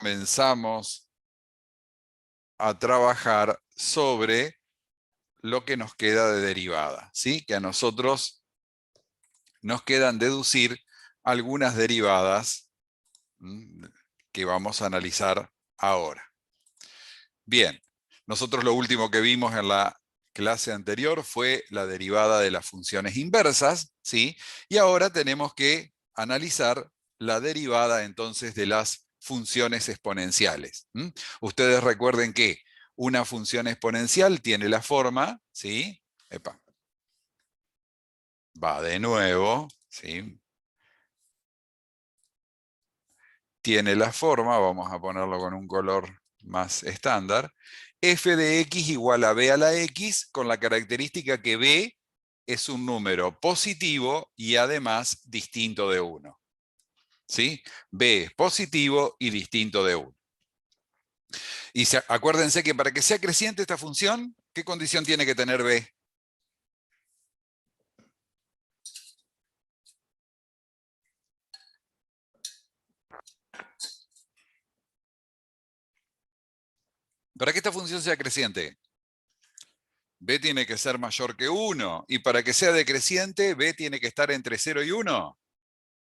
comenzamos a trabajar sobre lo que nos queda de derivada, ¿sí? Que a nosotros nos quedan deducir algunas derivadas que vamos a analizar ahora. Bien, nosotros lo último que vimos en la clase anterior fue la derivada de las funciones inversas, ¿sí? Y ahora tenemos que analizar la derivada entonces de las funciones exponenciales. Ustedes recuerden que una función exponencial tiene la forma, ¿sí? Epa. Va de nuevo, ¿sí? Tiene la forma, vamos a ponerlo con un color más estándar, f de x igual a b a la x, con la característica que b es un número positivo y además distinto de 1. ¿Sí? B es positivo y distinto de 1. Y acuérdense que para que sea creciente esta función, ¿qué condición tiene que tener b? Para que esta función sea creciente, b tiene que ser mayor que 1. Y para que sea decreciente, b tiene que estar entre 0 y 1.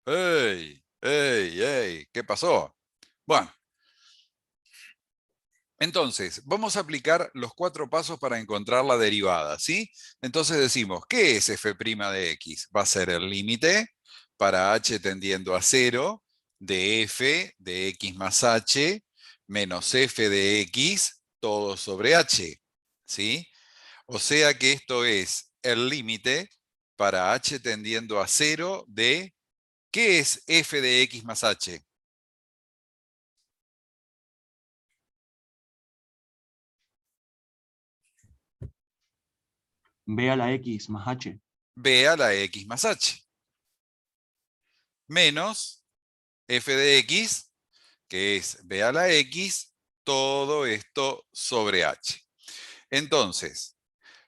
¡Ey! ¡Ey! ¡Ey! ¿Qué pasó? Bueno, entonces, vamos a aplicar los 4 pasos para encontrar la derivada, ¿sí? Entonces decimos, ¿qué es f' de x? Va a ser el límite para h tendiendo a 0 de f de x más h menos f de x todo sobre h, ¿sí? O sea que esto es el límite para h tendiendo a 0 de, ¿qué es f de x más h? B a la X más H. B a la X más H. Menos f de X, que es B a la X, todo esto sobre H. Entonces,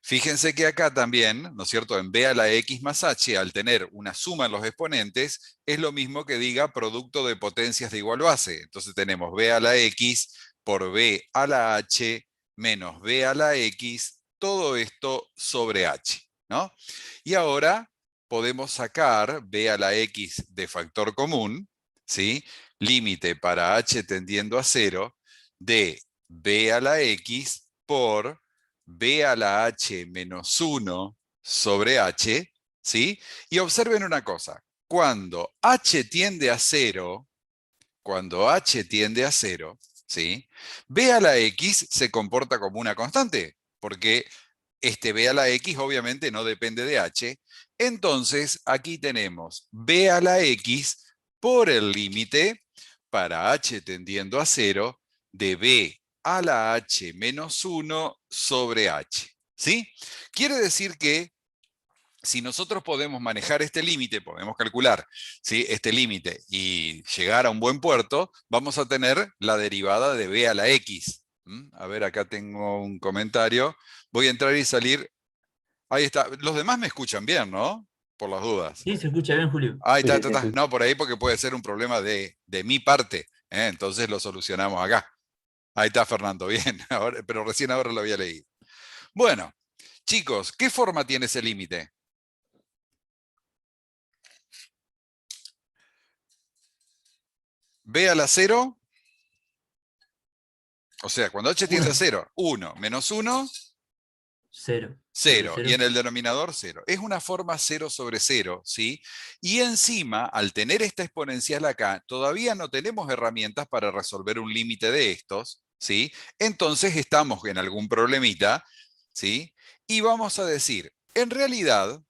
fíjense que acá también, ¿no es cierto? En B a la X más H, al tener una suma en los exponentes, es lo mismo que diga producto de potencias de igual base. Entonces tenemos B a la X por B a la H menos B a la X, todo esto sobre H, ¿no? Y ahora podemos sacar B a la X de factor común, ¿sí? Límite para H tendiendo a 0 de B a la X por B a la H menos 1 sobre H, ¿sí? Y observen una cosa, cuando H tiende a 0, ¿sí? B a la X se comporta como una constante, porque este B a la X obviamente no depende de H. Entonces, aquí tenemos B a la X por el límite para H tendiendo a 0 de B a la H menos 1 sobre H. ¿Sí? Quiere decir que si nosotros podemos manejar este límite, podemos calcular, ¿sí?, este límite y llegar a un buen puerto, vamos a tener la derivada de B a la X. A ver, acá tengo un comentario. Voy a entrar y salir. Ahí está. Los demás me escuchan bien, ¿no? Por las dudas. Sí, se escucha bien, Julio. Ahí está, Sí, está, sí, está. sí. No, por ahí porque puede ser un problema de mi parte. Entonces lo solucionamos acá. Ahí está Fernando, bien. Ahora, pero recién ahora lo había leído. Bueno, chicos, ¿qué forma tiene ese límite? B a la 0, o sea, cuando h tiende a 0, 1 menos 1, Cero. Sobre 0. Y cero. en el denominador 0. Es una forma 0 sobre 0, ¿sí? Y encima, al tener esta exponencial acá, todavía no tenemos herramientas para resolver un límite de estos, ¿sí? Entonces estamos en algún problemita, ¿sí? Y vamos a decir, en realidad,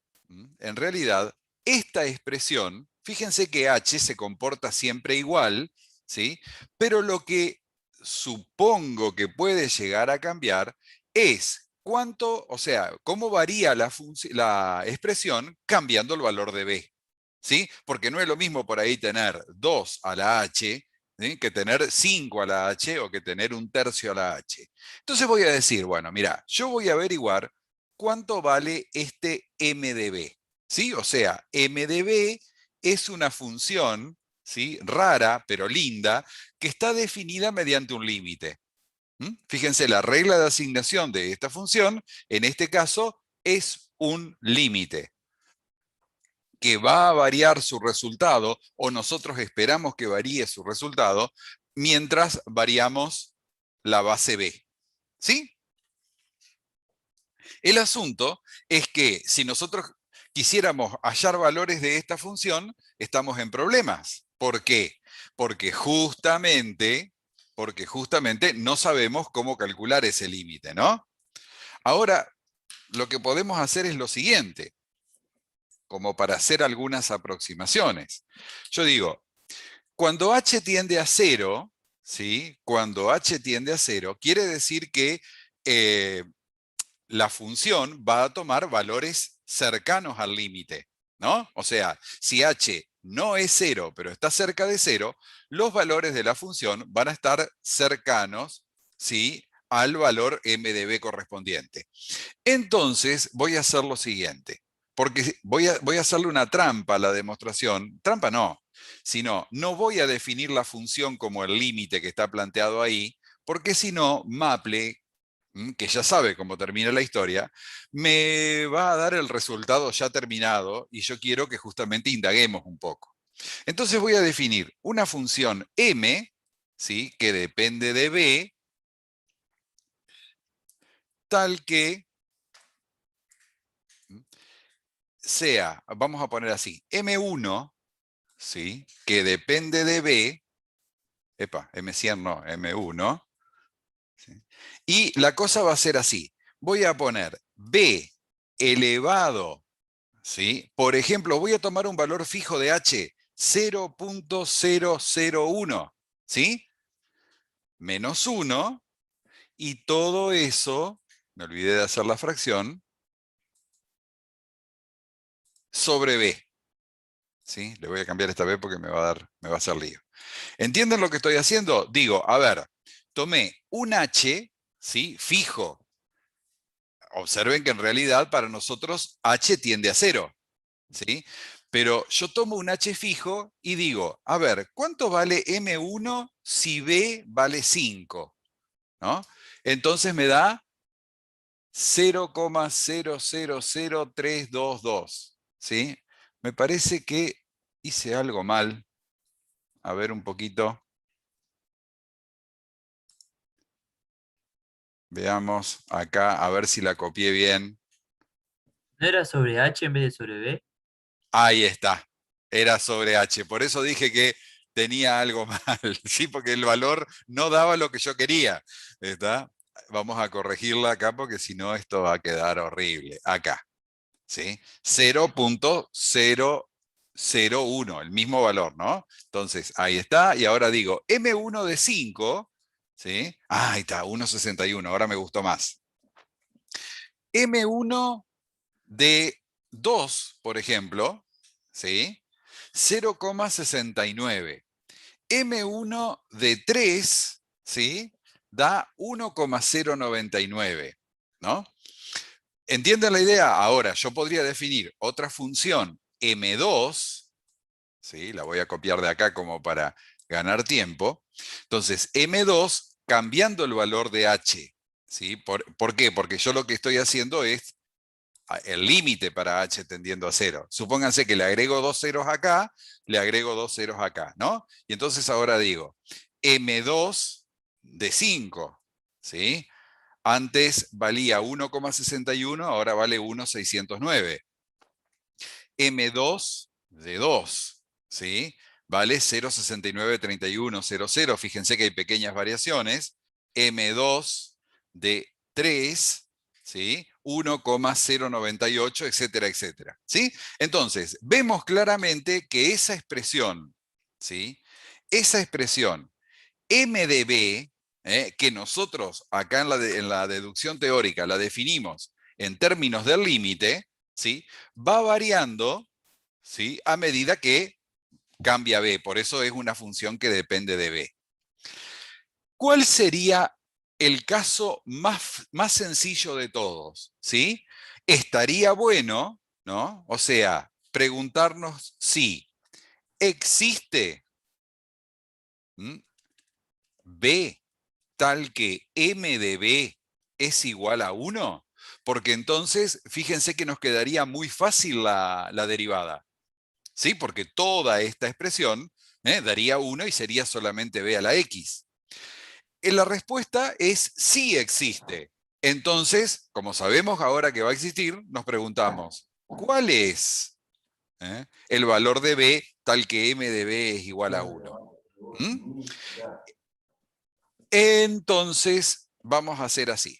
esta expresión, fíjense que h se comporta siempre igual, ¿sí? Pero lo que supongo que puede llegar a cambiar es cuánto, o sea, cómo varía la expresión cambiando el valor de b. ¿Sí? Porque no es lo mismo por ahí tener 2 a la h, ¿sí?, que tener 5 a la h o que tener un tercio a la h. Entonces voy a decir, bueno, mira, yo voy a averiguar cuánto vale este m de b. ¿Sí? O sea, m de b es una función, ¿sí? Rara, pero linda, que está definida mediante un límite. Fíjense, la regla de asignación de esta función, en este caso, es un límite que va a variar su resultado, o nosotros esperamos que varíe su resultado, mientras variamos la base b. ¿Sí? El asunto es que si nosotros quisiéramos hallar valores de esta función, estamos en problemas. ¿Por qué? Porque justamente no sabemos cómo calcular ese límite, ¿no? Ahora, lo que podemos hacer es lo siguiente, como para hacer algunas aproximaciones. Yo digo, cuando h tiende a 0, ¿sí? Cuando h tiende a 0, quiere decir que la función va a tomar valores cercanos al límite, ¿no? O sea, si h no es 0, pero está cerca de 0, los valores de la función van a estar cercanos, ¿sí?, al valor m de b correspondiente. Entonces, voy a hacer lo siguiente, porque voy a hacerle una trampa a la demostración. Trampa no, sino no voy a definir la función como el límite que está planteado ahí, porque si no, Maple, que ya sabe cómo termina la historia, me va a dar el resultado ya terminado y yo quiero que justamente indaguemos un poco. Entonces voy a definir una función m, ¿sí?, que depende de b, tal que sea, vamos a poner así, m1, ¿sí?, que depende de b, m100 no, m1, ¿sí?, y la cosa va a ser así. Voy a poner b elevado, ¿sí? Por ejemplo, voy a tomar un valor fijo de h, 0.001, ¿sí? Menos 1, y todo eso, me olvidé de hacer la fracción, sobre b, ¿sí? Le voy a cambiar esta b porque me va a hacer lío. ¿Entienden lo que estoy haciendo? Digo, a ver, tomé un h, ¿sí?, fijo. Observen que en realidad para nosotros h tiende a 0, ¿sí? Pero yo tomo un h fijo y digo, a ver, ¿cuánto vale m1 si b vale 5? ¿No? Entonces me da 0,000322, ¿sí? Me parece que hice algo mal. A ver un poquito. Veamos acá, a ver si la copié bien. ¿No era sobre H en vez de sobre B? Ahí está. Era sobre h. Por eso dije que tenía algo mal, ¿sí? Porque el valor no daba lo que yo quería. ¿Está? Vamos a corregirla acá porque si no esto va a quedar horrible. Acá, ¿sí? 0.001, el mismo valor, ¿no? Entonces, ahí está. Y ahora digo, M1 de 5, ¿sí? Ah, ahí está, 1.61, ahora me gustó más. M1 de 2, por ejemplo, ¿sí? 0,69. M1 de 3, ¿sí?, da 1,099, ¿no? ¿Entienden la idea? Ahora, yo podría definir otra función M2, ¿sí? La voy a copiar de acá como para ganar tiempo. Entonces, M2, cambiando el valor de H, ¿sí? ¿Por qué? Porque yo lo que estoy haciendo es el límite para h tendiendo a 0. Supónganse que le agrego 2 ceros acá, le agrego 2 ceros acá, ¿no? Y entonces ahora digo, M2 de 5, ¿sí? Antes valía 1,61, ahora vale 1,609. M2 de 2, ¿sí? Vale 0,693100. Fíjense que hay pequeñas variaciones. M2 de 3, ¿sí? 1,098, etcétera, etcétera, ¿sí? Entonces, vemos claramente que esa expresión, ¿sí?, esa expresión m de b, que nosotros acá en la deducción teórica la definimos en términos del límite, ¿sí?, va variando, ¿sí?, a medida que cambia b. Por eso es una función que depende de b. ¿Cuál sería el caso más sencillo de todos? ¿Sí? Estaría bueno, ¿no?, o sea, preguntarnos si existe B tal que M de B es igual a 1, porque entonces fíjense que nos quedaría muy fácil la derivada, ¿sí? Porque toda esta expresión daría 1 y sería solamente B a la X. La respuesta es sí existe. Entonces, como sabemos ahora que va a existir, nos preguntamos, ¿cuál es el valor de B tal que M de B es igual a 1? Entonces, vamos a hacer así.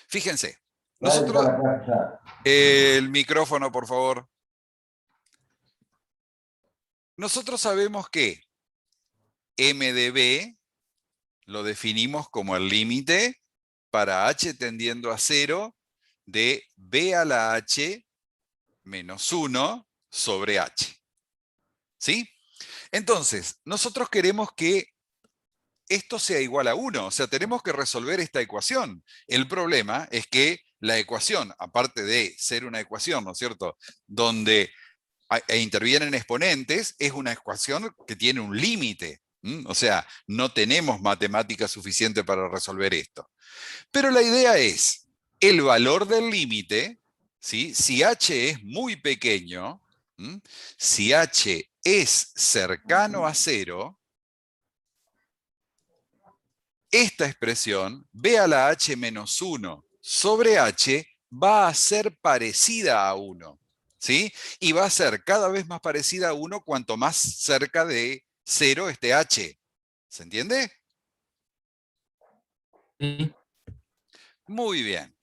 Fíjense, nosotros... El micrófono, por favor. Nosotros sabemos que M de B lo definimos como el límite para h tendiendo a 0 de B a la h menos 1 sobre h. ¿Sí? Entonces, nosotros queremos que esto sea igual a 1, o sea, tenemos que resolver esta ecuación. El problema es que la ecuación, aparte de ser una ecuación, ¿no es cierto?, donde intervienen exponentes, es una ecuación que tiene un límite. O sea, no tenemos matemática suficiente para resolver esto. Pero la idea es, el valor del límite, ¿sí? Si h es muy pequeño, si h es cercano a 0, esta expresión, b a la h menos 1 sobre h, va a ser parecida a 1. ¿Sí? Y va a ser cada vez más parecida a 1 cuanto más cerca de 0 esté h. ¿Se entiende? Sí. Muy bien.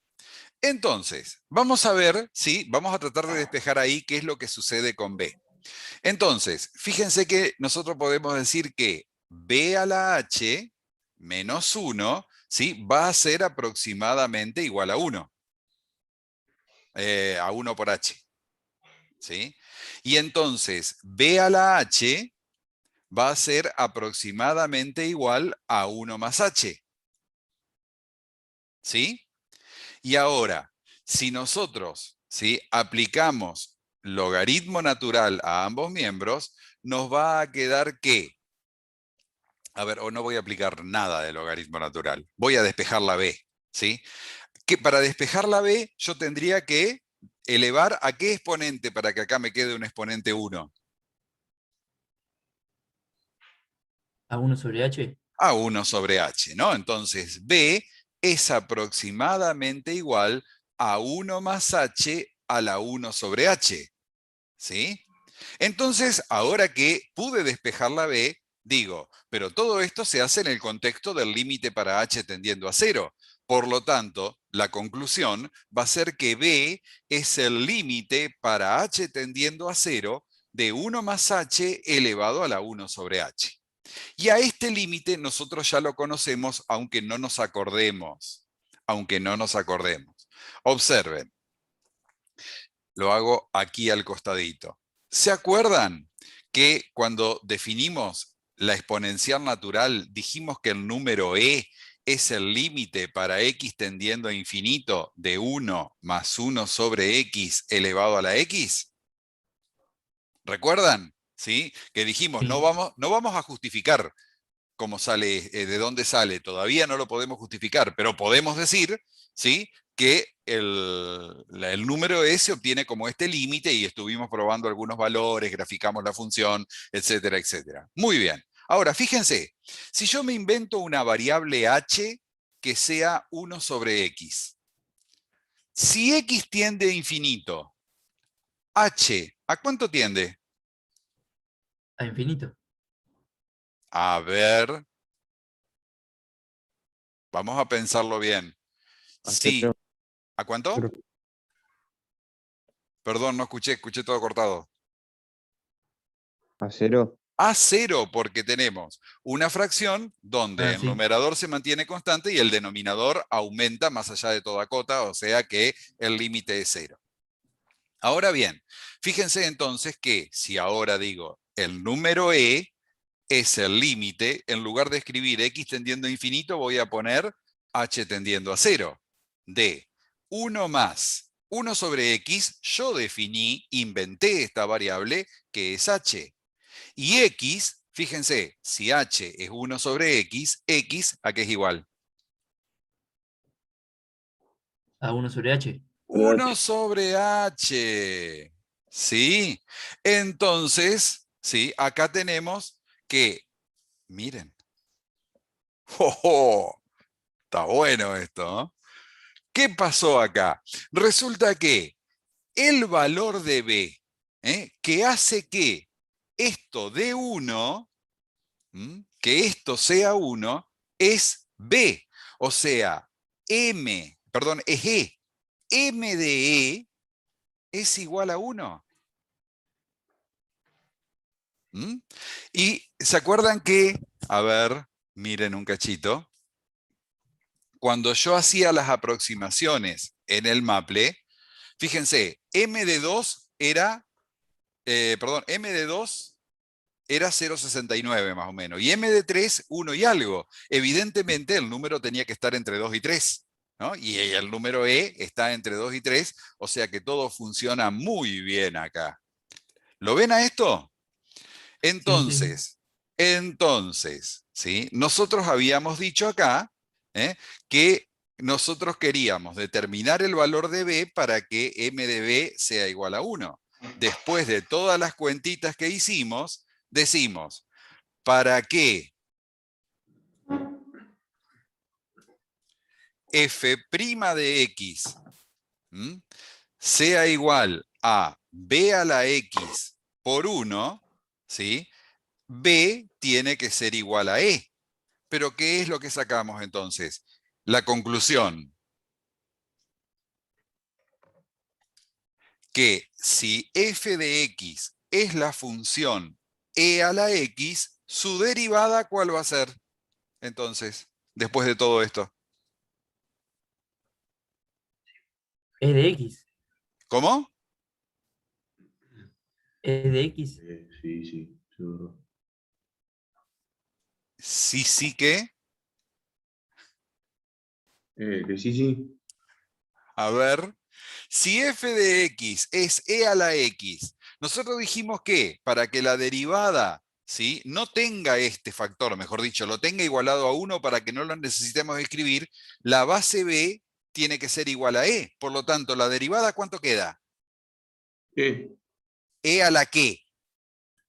Entonces, vamos a ver, ¿sí? Vamos a tratar de despejar ahí qué es lo que sucede con b. Entonces, fíjense que nosotros podemos decir que b a la h menos 1, ¿sí? Va a ser aproximadamente igual a 1. A 1 por h. ¿Sí? Y entonces, b a la h va a ser aproximadamente igual a 1 más h. ¿Sí? Y ahora, si nosotros, ¿sí?, aplicamos logaritmo natural a ambos miembros, nos va a quedar que, a ver, o no voy a aplicar nada de logaritmo natural, voy a despejar la b, ¿sí? Que para despejar la b yo tendría que elevar a qué exponente para que acá me quede un exponente 1. A 1 sobre h. A 1 sobre h, ¿no? Entonces b es aproximadamente igual a 1 más h a la 1 sobre h, ¿sí? Entonces, ahora que pude despejar la b, digo, pero todo esto se hace en el contexto del límite para h tendiendo a 0. Por lo tanto, la conclusión va a ser que b es el límite para h tendiendo a 0 de 1 más h elevado a la 1 sobre h. Y a este límite nosotros ya lo conocemos, aunque no nos acordemos. Aunque no nos acordemos. Observen. Lo hago aquí al costadito. ¿Se acuerdan que cuando definimos la exponencial natural dijimos que el número e es el límite para x tendiendo a infinito de 1 más 1 sobre x elevado a la x? ¿Recuerdan? ¿Sí? Que dijimos, Sí. no vamos a justificar cómo sale, de dónde sale, todavía no lo podemos justificar, pero podemos decir, ¿sí?, que el número e se obtiene como este límite y estuvimos probando algunos valores, graficamos la función, etcétera, etcétera. Muy bien. Ahora, fíjense, si yo me invento una variable h que sea 1 sobre x, si x tiende a infinito, h, ¿a cuánto tiende? A infinito. A ver, vamos a pensarlo bien. A Sí, 0. ¿a cuánto? Perdón, no escuché, escuché todo cortado. A 0. A 0, porque tenemos una fracción donde el Sí. numerador se mantiene constante y el denominador aumenta más allá de toda cota, o sea que el límite es 0. Ahora bien, fíjense entonces que si ahora digo el número e es el límite, en lugar de escribir x tendiendo a infinito, voy a poner h tendiendo a 0. De 1 más 1 sobre x, yo definí, inventé esta variable que es h. Y x, Fíjense, si h es 1 sobre x, x, ¿a qué es igual? A 1 sobre H. 1 sobre h. ¿Sí? Entonces, ¿sí? Acá tenemos que, miren. ¡Oh! Está bueno esto, ¿no? ¿Qué pasó acá? Resulta que el valor de b, que hace que esto de 1, que esto sea 1, es b. O sea, es e. M de e es igual a 1. Y se acuerdan que, a ver, miren un cachito, cuando yo hacía las aproximaciones en el Maple, fíjense, m de 2 era, m de 2 era 0,69 más o menos, y m de 3, 1 y algo. Evidentemente el número tenía que estar entre 2 y 3, ¿no? Y el número e está entre 2 y 3, o sea que todo funciona muy bien acá. ¿Lo ven a esto? Sí, sí. Entonces, ¿sí? Nosotros habíamos dicho acá, que nosotros queríamos determinar el valor de b para que m de b sea igual a 1. Después de todas las cuentitas que hicimos, decimos, para que f' de x sea igual a b a la x por 1, ¿sí? B tiene que ser igual a E. Pero ¿qué es lo que sacamos entonces? La conclusión, que si f de x es la función e a la x, su derivada, ¿cuál va a ser? Entonces, después de todo esto. E de X. ¿Cómo? E de X. Sí, sí, seguro. Sí, sí que. Que sí, sí. A ver. Si f de x es e a la x, nosotros dijimos que para que la derivada, ¿sí?, no tenga este factor, mejor dicho, lo tenga igualado a 1 para que no lo necesitemos escribir, la base b tiene que ser igual a e. Por lo tanto, la derivada, ¿cuánto queda? E, ¿E a la qué?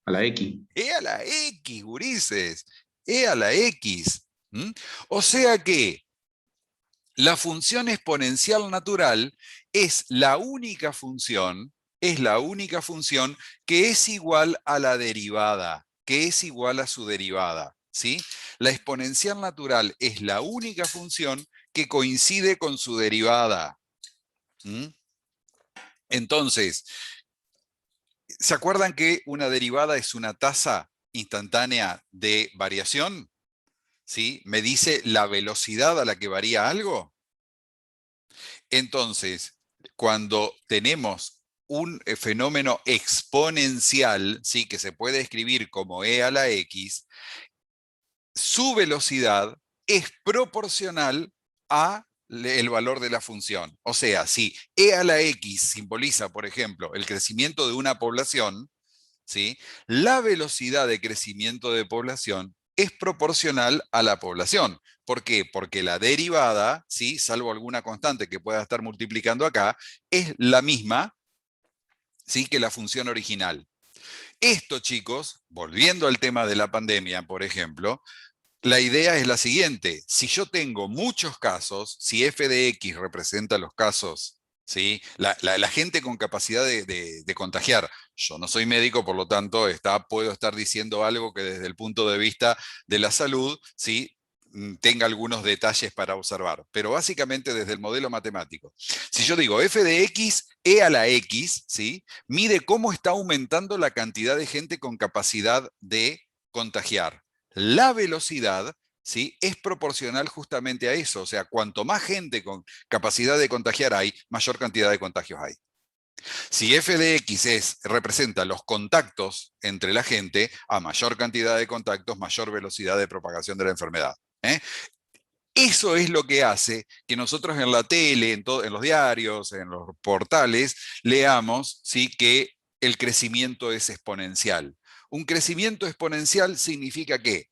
a la X. E a la x, gurises. E a la x. O sea que la función exponencial natural es la única función que es igual a la derivada, que es igual a su derivada, ¿sí? La exponencial natural es la única función que coincide con su derivada. Entonces, ¿se acuerdan que una derivada es una tasa instantánea de variación? ¿Sí? Me dice la velocidad a la que varía algo. Entonces, cuando tenemos un fenómeno exponencial, ¿sí?, que se puede escribir como e a la x, su velocidad es proporcional a el valor de la función. O sea, si e a la x simboliza, por ejemplo, el crecimiento de una población, ¿sí?, la velocidad de crecimiento de población es proporcional a la población. ¿Por qué? Porque la derivada, ¿sí?, salvo alguna constante que pueda estar multiplicando acá, es la misma, ¿sí?, que la función original. Esto, chicos, volviendo al tema de la pandemia, por ejemplo, la idea es la siguiente: si yo tengo muchos casos, si f de x representa los casos, ¿sí?, la gente con capacidad de contagiar, yo no soy médico, por lo tanto puedo estar diciendo algo que desde el punto de vista de la salud, ¿sí?, tenga algunos detalles para observar, pero básicamente desde el modelo matemático. Si yo digo f de x, e a la x, ¿sí?, mide cómo está aumentando la cantidad de gente con capacidad de contagiar. La velocidad, ¿sí?, es proporcional justamente a eso. O sea, cuanto más gente con capacidad de contagiar hay, mayor cantidad de contagios hay. Si f de x representa los contactos entre la gente, a mayor cantidad de contactos, mayor velocidad de propagación de la enfermedad. Eso es lo que hace que nosotros en la tele, en los diarios, en los portales, leamos, ¿sí?, que el crecimiento es exponencial. Un crecimiento exponencial significa que,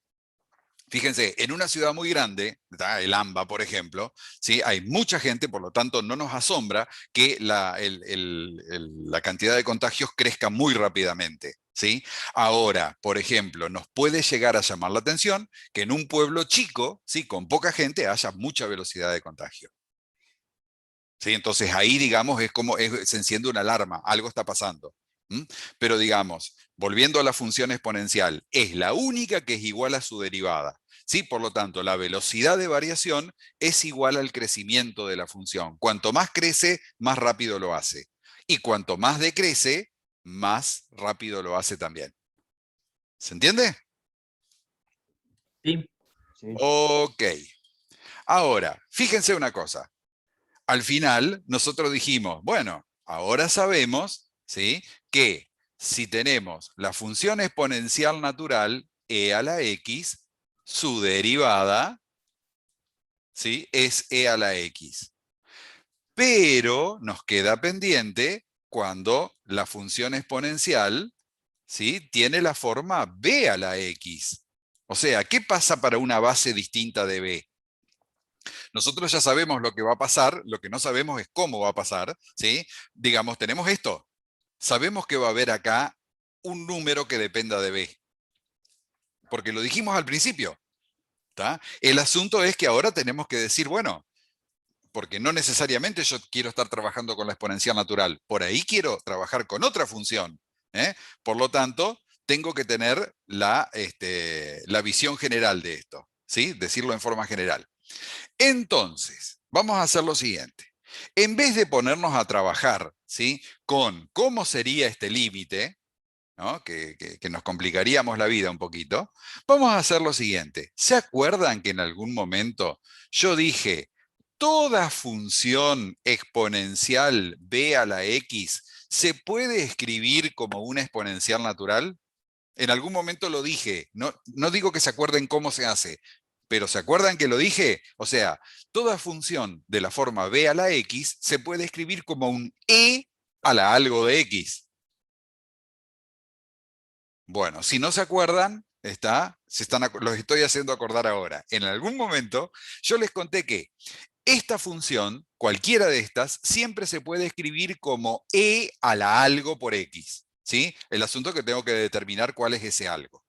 fíjense, en una ciudad muy grande, ¿tá? El AMBA, por ejemplo, ¿sí? Hay mucha gente, por lo tanto no nos asombra que la cantidad de contagios crezca muy rápidamente, ¿sí? Ahora, por ejemplo, nos puede llegar a llamar la atención que en un pueblo chico, ¿sí? Con poca gente, haya mucha velocidad de contagio. ¿Sí? Entonces ahí, digamos, se enciende una alarma, algo está pasando. Pero digamos, volviendo a la función exponencial, es la única que es igual a su derivada. ¿Sí? Por lo tanto, la velocidad de variación es igual al crecimiento de la función. Cuanto más crece, más rápido lo hace. Y cuanto más decrece, más rápido lo hace también. ¿Se entiende? Sí. Sí. Ok. Ahora, fíjense una cosa. Al final, nosotros dijimos, bueno, ahora sabemos, ¿sí?, que si tenemos la función exponencial natural e a la x, su derivada, ¿sí?, es e a la x. Pero nos queda pendiente cuando la función exponencial, ¿sí?, tiene la forma b a la x. O sea, ¿qué pasa para una base distinta de b? Nosotros ya sabemos lo que va a pasar, lo que no sabemos es cómo va a pasar, ¿sí? Digamos, tenemos esto. Sabemos que va a haber acá un número que dependa de b. Porque lo dijimos al principio. ¿Tá? El asunto es que ahora tenemos que decir, bueno, porque no necesariamente yo quiero estar trabajando con la exponencial natural. Por ahí quiero trabajar con otra función. Por lo tanto, tengo que tener la visión general de esto. ¿Sí? Decirlo en forma general. Entonces, vamos a hacer lo siguiente. En vez de ponernos a trabajar, ¿sí?, con cómo sería este límite, ¿no?, que nos complicaríamos la vida un poquito, vamos a hacer lo siguiente. ¿Se acuerdan que en algún momento yo dije, toda función exponencial b a la x se puede escribir como una exponencial natural? En algún momento lo dije, no digo que se acuerden cómo se hace, pero ¿se acuerdan que lo dije? O sea, toda función de la forma b a la x se puede escribir como un e a la algo de x. Bueno, si no se acuerdan, los estoy haciendo acordar ahora. En algún momento yo les conté que esta función, cualquiera de estas, siempre se puede escribir como e a la algo por x. ¿Sí? El asunto es que tengo que determinar cuál es ese algo.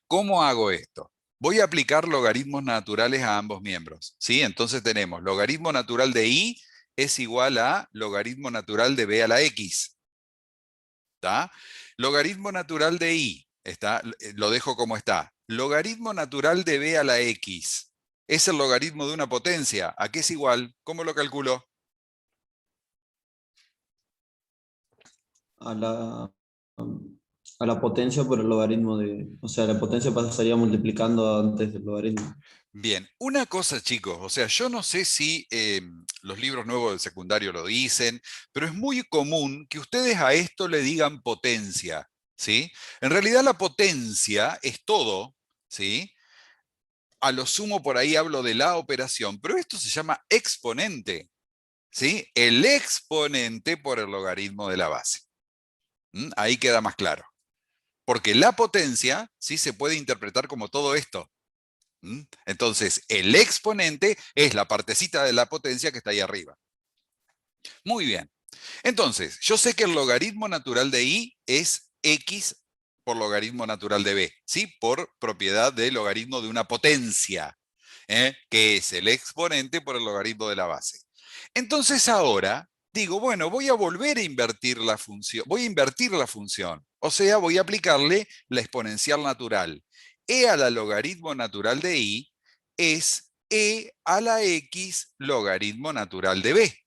¿Cómo hago esto? Voy a aplicar logaritmos naturales a ambos miembros, ¿sí? Entonces tenemos logaritmo natural de y es igual a logaritmo natural de b a la x. ¿Está? Logaritmo natural de y, lo dejo como está. Logaritmo natural de b a la x es el logaritmo de una potencia. ¿A qué es igual? ¿Cómo lo calculo? A la potencia por el logaritmo de... O sea, la potencia pasaría multiplicando antes del logaritmo. Bien, una cosa, chicos, o sea, yo no sé si los libros nuevos del secundario lo dicen, pero es muy común que ustedes a esto le digan potencia, ¿sí? En realidad la potencia es todo, ¿sí? A lo sumo por ahí hablo de la operación, pero esto se llama exponente, ¿sí? El exponente por el logaritmo de la base. Ahí queda más claro. Porque la potencia, ¿sí?, se puede interpretar como todo esto. Entonces, el exponente es la partecita de la potencia que está ahí arriba. Muy bien. Entonces, yo sé que el logaritmo natural de y es x por logaritmo natural de b, ¿sí? Por propiedad del logaritmo de una potencia, que es el exponente por el logaritmo de la base. Entonces ahora digo, bueno, voy a volver a invertir la función, voy a invertir la función, o sea, voy a aplicarle la exponencial natural. E a la logaritmo natural de y es e a la x logaritmo natural de b,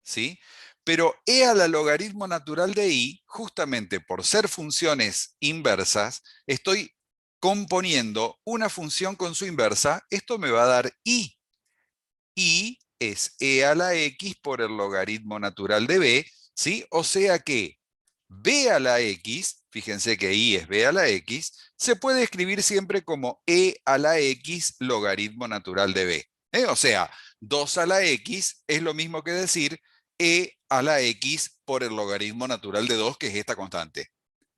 ¿sí? Pero e a la logaritmo natural de y, justamente por ser funciones inversas, estoy componiendo una función con su inversa, esto me va a dar y. Y es e a la x por el logaritmo natural de b, ¿sí? O sea que b a la x, fíjense que y es b a la x, se puede escribir siempre como e a la x logaritmo natural de b. O sea, 2 a la x es lo mismo que decir e a la x por el logaritmo natural de 2, que es esta constante.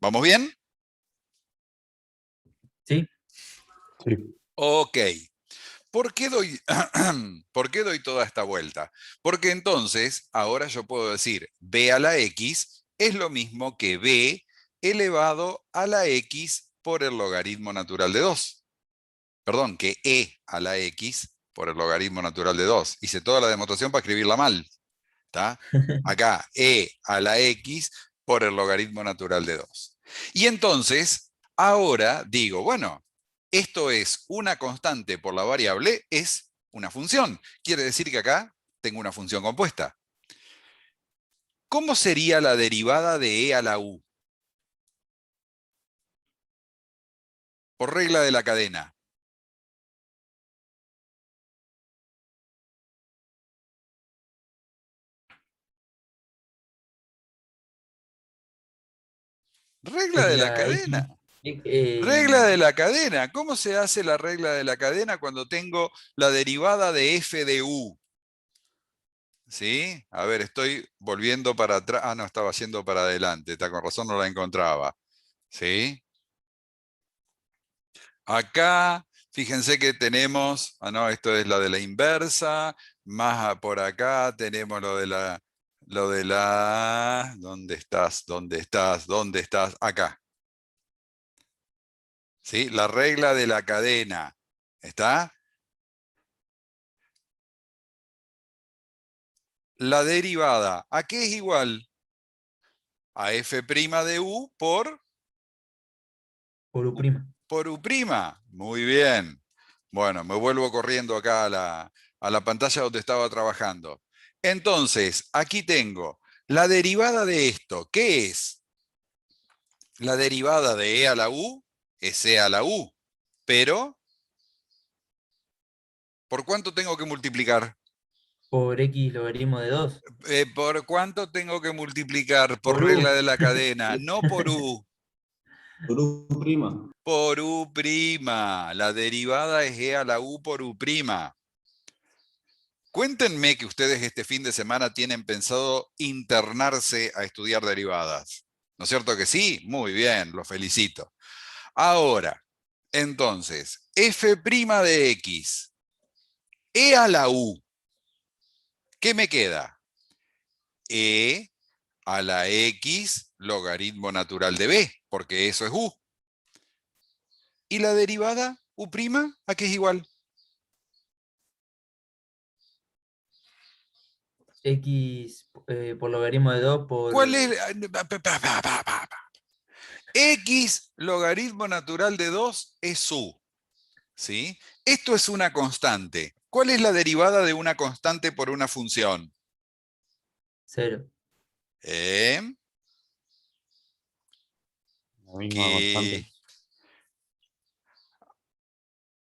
¿Vamos bien? ¿Sí? Sí. Ok. ¿Por qué doy, ¿por qué doy toda esta vuelta? Porque entonces, ahora yo puedo decir b a la x es lo mismo que b elevado a la x por el logaritmo natural de 2. Perdón, que e a la x por el logaritmo natural de 2. Hice toda la demostración para escribirla mal. ¿Está? Acá, e a la x por el logaritmo natural de 2. Y entonces, ahora digo, bueno, esto es una constante por la variable, es una función. Quiere decir que acá tengo una función compuesta. ¿Cómo sería la derivada de e a la u? Por regla de la cadena. Regla de la Sería X. cadena. Regla de la cadena. ¿Cómo se hace la regla de la cadena cuando tengo la derivada de f de u? ¿Sí? A ver, estoy volviendo para atrás. Ah, no, estaba yendo para adelante. Está con razón, no la encontraba. ¿Sí? Acá, fíjense que tenemos, no, esto es la de la inversa, más por acá tenemos ¿dónde estás? ¿Dónde estás? ¿Dónde estás? Acá. ¿Sí? La regla de la cadena. ¿Está? La derivada, ¿a qué es igual? A f' de u por Por U'. por u'. Muy bien. Bueno, me vuelvo corriendo acá a la pantalla donde estaba trabajando. Entonces, aquí tengo la derivada de esto. ¿Qué es? La derivada de e a la u es e a la u. Pero, ¿por cuánto tengo que multiplicar? Por X logaritmo de 2. ¿Por cuánto tengo que multiplicar? Por Por regla U. de la cadena, no por u. Por U prima. Por u'. La derivada es e a la u por u'. Cuéntenme que ustedes este fin de semana tienen pensado internarse a estudiar derivadas. ¿No es cierto que sí? Muy bien, los felicito. Ahora, entonces, f' de x, e a la u, ¿qué me queda? E a la x logaritmo natural de b, porque eso es u. ¿Y la derivada u', a qué es igual? X por logaritmo de 2 por... ¿Cuál es? X logaritmo natural de 2 es u. ¿Sí? Esto es una constante. ¿Cuál es la derivada de una constante por una función? 0. ¿Eh? La misma Que constante.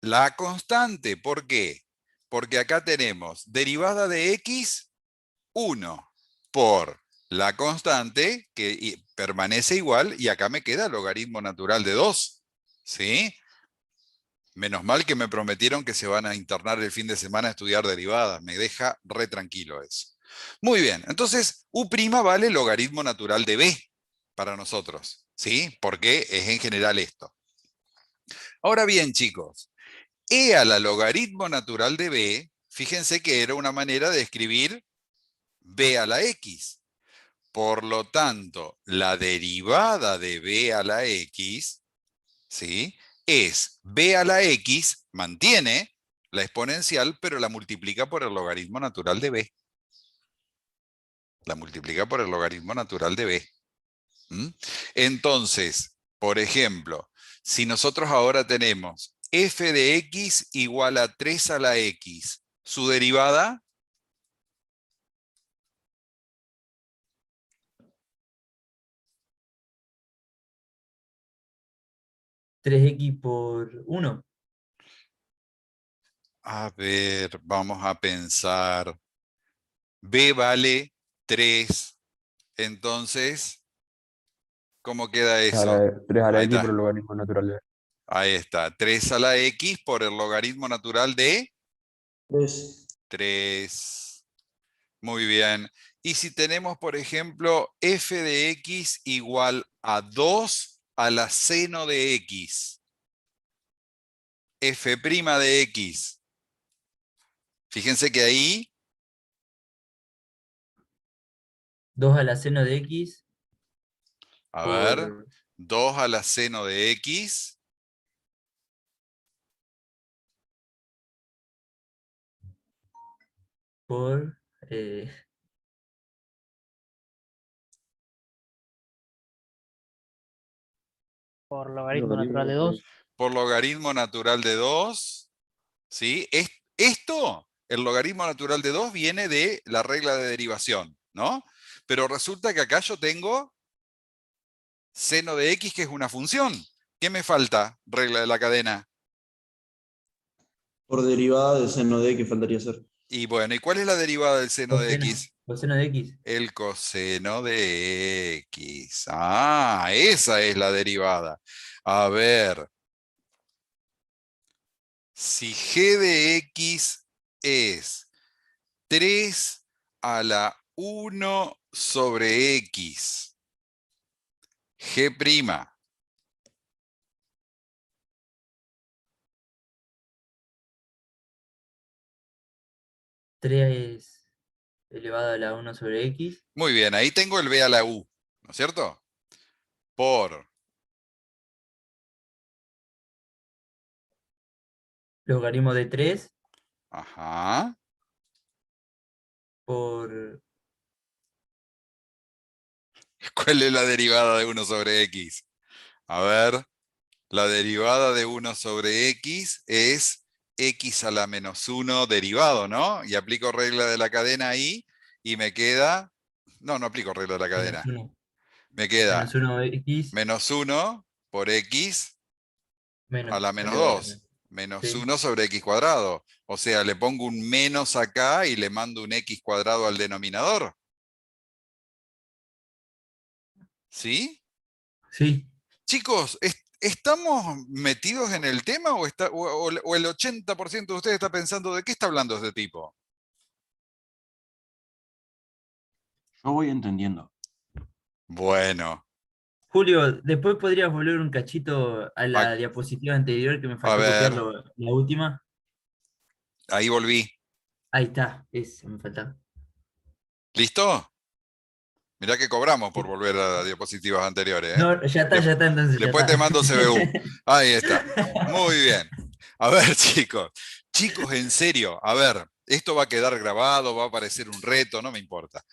la constante, ¿por qué? Porque acá tenemos derivada de x, 1, por la constante, que permanece igual, y acá me queda logaritmo natural de 2. ¿Sí? Menos mal que me prometieron que se van a internar el fin de semana a estudiar derivadas. Me deja re tranquilo eso. Muy bien, entonces u' vale logaritmo natural de b para nosotros. ¿Sí? Porque es en general esto. Ahora bien, chicos, e a la logaritmo natural de b, fíjense que era una manera de escribir b a la x. Por lo tanto, la derivada de b a la x, ¿sí?, es b a la x, mantiene la exponencial, pero la multiplica por el logaritmo natural de b. La multiplica por el logaritmo natural de b. Entonces, por ejemplo, si nosotros ahora tenemos f de x igual a 3 a la x, ¿su derivada? ¿3X por 1? A ver, vamos a pensar. B vale 3. Entonces, ¿cómo queda eso? 3 a la Ahí X por el está. logaritmo natural de... Ahí está. 3 a la x por el logaritmo natural de 3. 3. Muy bien. Y si tenemos, por ejemplo, f de x igual a 2 a la seno de x. F' de x. Fíjense que ahí 2 a la seno de x a ver, por, 2 a la seno de x. por eh, Por logaritmo natural de 2. Por logaritmo natural de 2. ¿Sí? Esto, el logaritmo natural de 2 viene de la regla de derivación, ¿no? Pero resulta que acá yo tengo seno de x, que es una función. ¿Qué me falta? Regla de la cadena. Por derivada de seno de x faltaría hacer. Y bueno, ¿y cuál es la derivada del seno de x? coseno de x. El coseno de x. Ah, esa es la derivada. A ver. Si g de x es 3 a la 1 sobre x, g', 3 elevado a la 1 sobre x. muy bien, ahí tengo el b a la u, ¿no es cierto? Por Logaritmo de 3 ajá, por ¿cuál es la derivada de 1 sobre x? A ver, la derivada de 1 sobre x es x a la menos 1 derivado, ¿no? Y aplico regla de la cadena ahí y me queda... No, no aplico regla de la menos cadena. 1. Me queda Menos 1 x menos 1 por x a la menos menos elevado a la 2. Menos sí. 1 sobre x cuadrado. O sea, le pongo un menos acá y le mando un x cuadrado al denominador. ¿Sí? Sí. Chicos, ¿estamos metidos en el tema o el 80% de ustedes está pensando de qué está hablando este tipo? Yo voy entendiendo. Bueno, Julio, después podrías volver un cachito a a, la diapositiva anterior que me a faltó ver, copiarlo, la última. ahí volví. Ahí está, ese me faltaba. ¿Listo? Mirá que cobramos por volver a las diapositivas anteriores, ¿eh? No, ya está, entonces ya Después te está. mando CBU. Ahí está. Muy bien. A ver, chicos. Chicos, en serio. A ver, esto va a quedar grabado, va a aparecer un reto, no me importa.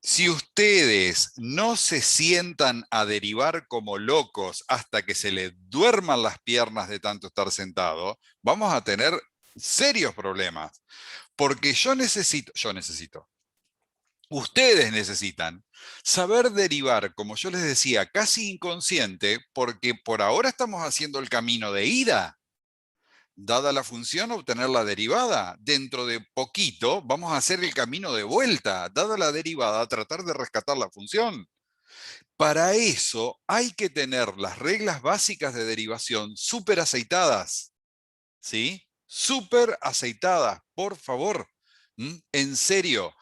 Si ustedes no se sientan a derivar como locos hasta que se les duerman las piernas de tanto estar sentado, vamos a tener serios problemas. Porque ustedes necesitan saber derivar, como yo les decía, casi inconsciente, porque por ahora estamos haciendo el camino de ida. Dada la función, obtener la derivada. Dentro de poquito vamos a hacer el camino de vuelta. Dada la derivada, tratar de rescatar la función. Para eso hay que tener las reglas básicas de derivación súper aceitadas. ¿Sí? Súper aceitadas, por favor. En serio.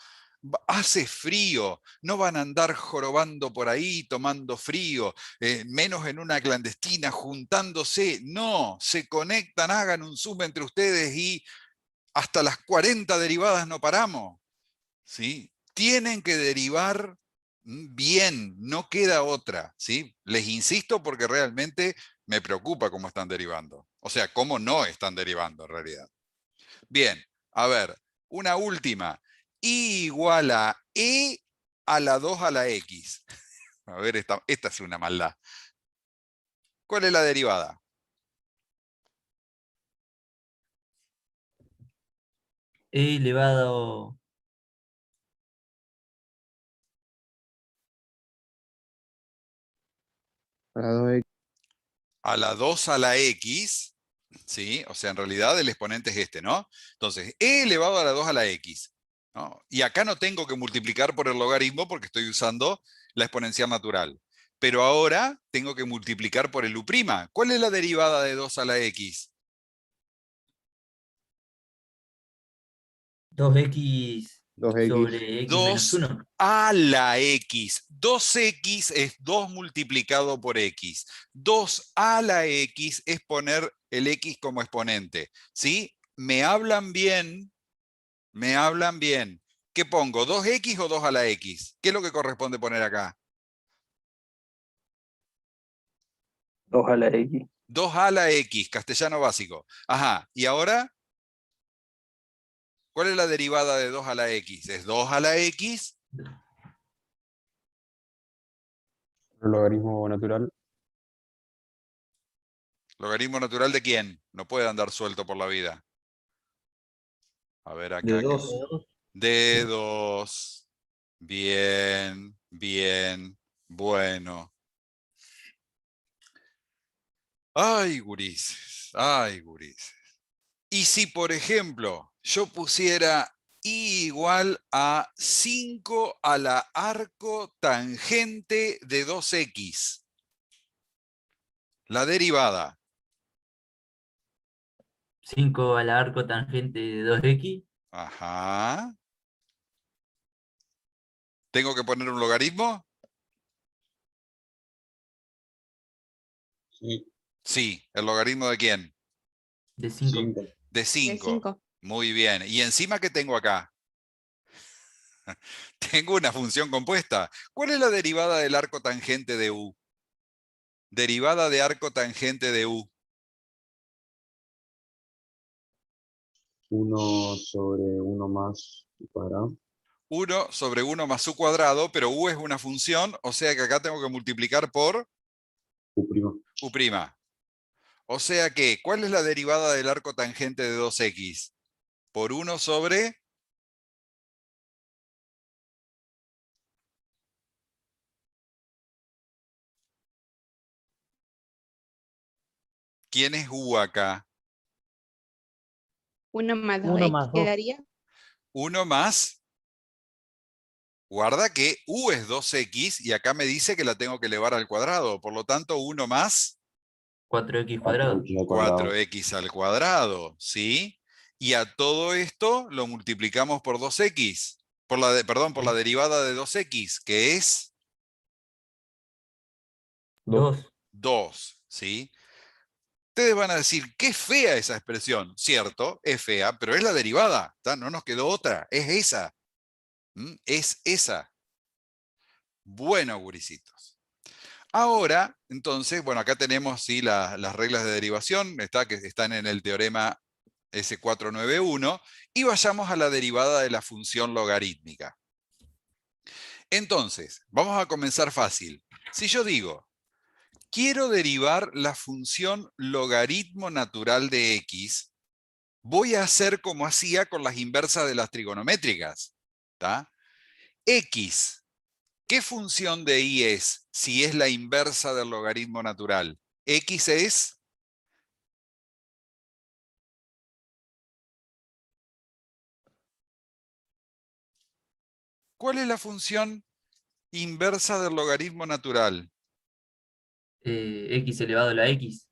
Hace frío, no van a andar jorobando por ahí, tomando frío, menos en una clandestina, juntándose. No, se conectan, hagan un Zoom entre ustedes y hasta las 40 derivadas no paramos. ¿Sí? Tienen que derivar bien, no queda otra. ¿Sí? Les insisto porque realmente me preocupa cómo están derivando. O sea, cómo no están derivando en realidad. Bien, a ver, una última. I igual a E a la 2 a la X. A ver, esta es una maldad. ¿Cuál es la derivada? E elevado A la 2 a la X, ¿sí? O sea, en realidad el exponente es este, ¿no? Entonces, E elevado a la 2 a la X, ¿no? Y acá no tengo que multiplicar por el logaritmo porque estoy usando la exponencial natural. Pero ahora tengo que multiplicar por el U'. ¿Cuál es la derivada de 2 a la X? 2x 2x. Sobre x menos 2 1. a la x. 2x es 2 multiplicado por x. 2 a la x es poner el x como exponente. ¿Sí? ¿Me hablan bien? ¿Me hablan bien? ¿Qué pongo? ¿2x o 2 a la x? ¿Qué es lo que corresponde poner acá? 2 a la x. 2 a la x, castellano básico. Ajá, ¿y ahora? ¿Cuál es la derivada de 2 a la x? ¿Es 2 a la x? Logaritmo natural. ¿Logaritmo natural de quién? No puede andar suelto por la vida. A ver acá. De 2. De 2. Bien, bien, bueno. Ay, gurises, ay, gurises. Y si, por ejemplo, yo pusiera y igual a 5 a la arco tangente de 2x. La derivada. 5 al arco tangente de 2x. Ajá. ¿Tengo que poner un logaritmo? Sí. Sí. ¿El logaritmo de quién? De 5. 5. De De 5. 5. Muy bien. ¿Y encima qué tengo acá? Tengo una función compuesta. ¿Cuál es la derivada del arco tangente de u? Derivada de arco tangente de u. 1 sobre 1 más cuadrado. 1 sobre 1 más u cuadrado, pero u es una función, o sea que acá tengo que multiplicar por U'. u'. O sea que, ¿cuál es la derivada del arco tangente de 2x? Por 1 sobre... ¿Quién es u acá? 1 más 1 2x más 2. quedaría. 1 más... Guarda que u es 2x y acá me dice que la tengo que elevar al cuadrado. Por lo tanto, 1 más 4x cuadrado. 4x al cuadrado. 4x al cuadrado, ¿sí? Y a todo esto lo multiplicamos por 2x. Perdón, por la derivada de 2x, que es 2. 2, ¿sí? Ustedes van a decir, qué fea esa expresión. Cierto, es fea, pero es la derivada. ¿Tá? No nos quedó otra, es esa. Es esa. Bueno, gurisitos. Ahora, entonces, bueno, acá tenemos ¿sí? las reglas de derivación, que están en el teorema S491, y vayamos a la derivada de la función logarítmica. Entonces, vamos a comenzar fácil. Si yo digo, quiero derivar la función logaritmo natural de x, voy a hacer como hacía con las inversas de las trigonométricas. ¿Tá? X, ¿qué función de y es si es la inversa del logaritmo natural? X es... ¿Cuál es la función inversa del logaritmo natural? X elevado a la x.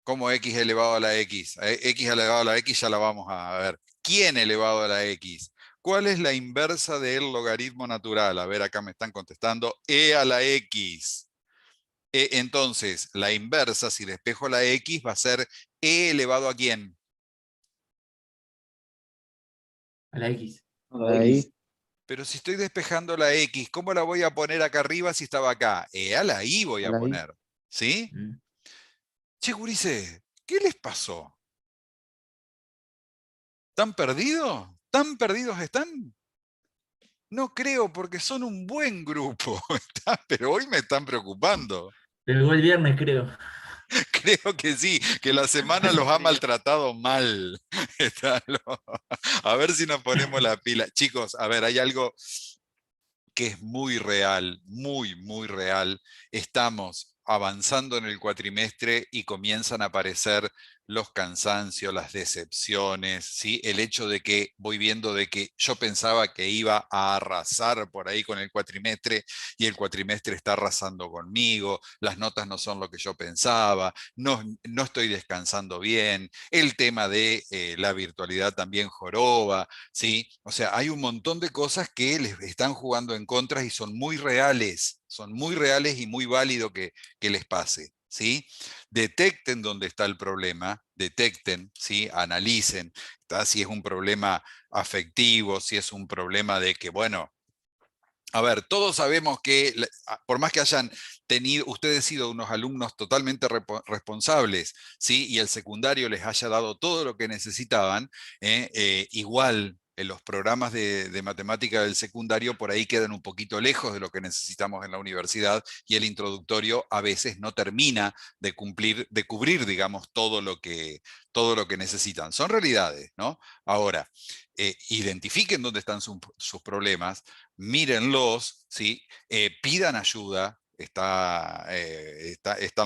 Como x elevado a la x. X elevado a la x ya la vamos a ver. ¿Quién elevado a la x? ¿Cuál es la inversa del logaritmo natural? A ver, acá me están contestando. E a la x. Entonces, la inversa, si despejo la x, va a ser e elevado a quién? A la x. A la X. Pero si estoy despejando la x, ¿cómo la voy a poner acá arriba si estaba acá? E a la y voy A a la Y. poner. ¿Sí? Mm. Che, gurises, ¿qué les pasó? ¿Están perdidos? ¿Tan perdidos están? No creo, porque son un buen grupo, pero hoy me están preocupando. Pegó el viernes, creo. Creo que sí, que la semana los ha maltratado mal. A ver si nos ponemos la pila. Chicos, a ver, hay algo que es muy real, muy, muy real. Estamos avanzando en el cuatrimestre y comienzan a aparecer los cansancios, las decepciones, ¿sí? El hecho de que voy viendo de que yo pensaba que iba a arrasar por ahí con el cuatrimestre y el cuatrimestre está arrasando conmigo, las notas no son lo que yo pensaba, no estoy descansando bien, el tema de la virtualidad también joroba, ¿sí? O sea, hay un montón de cosas que les están jugando en contra y son muy reales y muy válido que les pase, ¿sí? Detecten dónde está el problema, detecten, ¿sí? Analicen, ¿tá? Si es un problema afectivo, si es un problema de que, bueno, a ver, todos sabemos que por más que hayan tenido, ustedes sido unos alumnos totalmente responsables, ¿sí? Y el secundario les haya dado todo lo que necesitaban, igual los programas de matemática del secundario por ahí quedan un poquito lejos de lo que necesitamos en la universidad y el introductorio a veces no termina de cumplir, de cubrir, digamos, todo lo que necesitan. Son realidades, ¿no? Ahora, identifiquen dónde están sus problemas, mírenlos, ¿sí? Pidan ayuda, están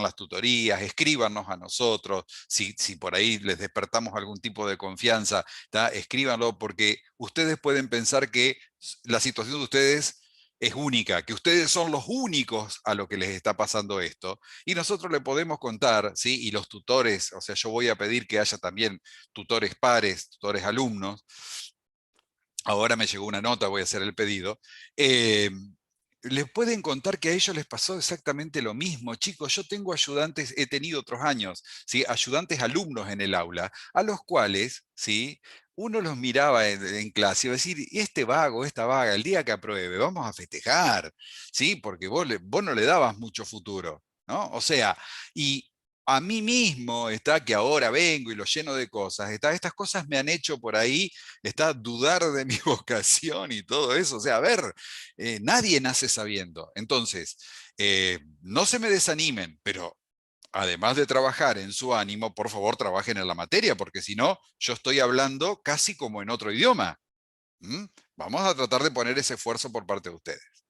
las tutorías, escríbanos a nosotros, si por ahí les despertamos algún tipo de confianza, ¿tá? Escríbanlo porque ustedes pueden pensar que la situación de ustedes es única, que ustedes son los únicos a lo que les está pasando esto, y nosotros le podemos contar, ¿sí? Y los tutores, o sea, yo voy a pedir que haya también tutores pares, tutores alumnos. Ahora me llegó una nota, voy a hacer el pedido. eh, Les pueden contar que a ellos les pasó exactamente lo mismo. Chicos, yo tengo ayudantes, he tenido otros años, ¿sí? Ayudantes alumnos en el aula, a los cuales, ¿sí? Uno los miraba en clase y iba a decir, y este vago, esta vaga, el día que apruebe, vamos a festejar, ¿sí? Porque vos no le dabas mucho futuro, ¿no? O sea, y a mí mismo está que ahora vengo y lo lleno de cosas, estas cosas me han hecho por ahí dudar de mi vocación y todo eso. O sea, a ver, nadie nace sabiendo. Entonces, no se me desanimen, pero además de trabajar en su ánimo, por favor, trabajen en la materia, porque si no, yo estoy hablando casi como en otro idioma. ¿Mm? Vamos a tratar de poner ese esfuerzo por parte de ustedes.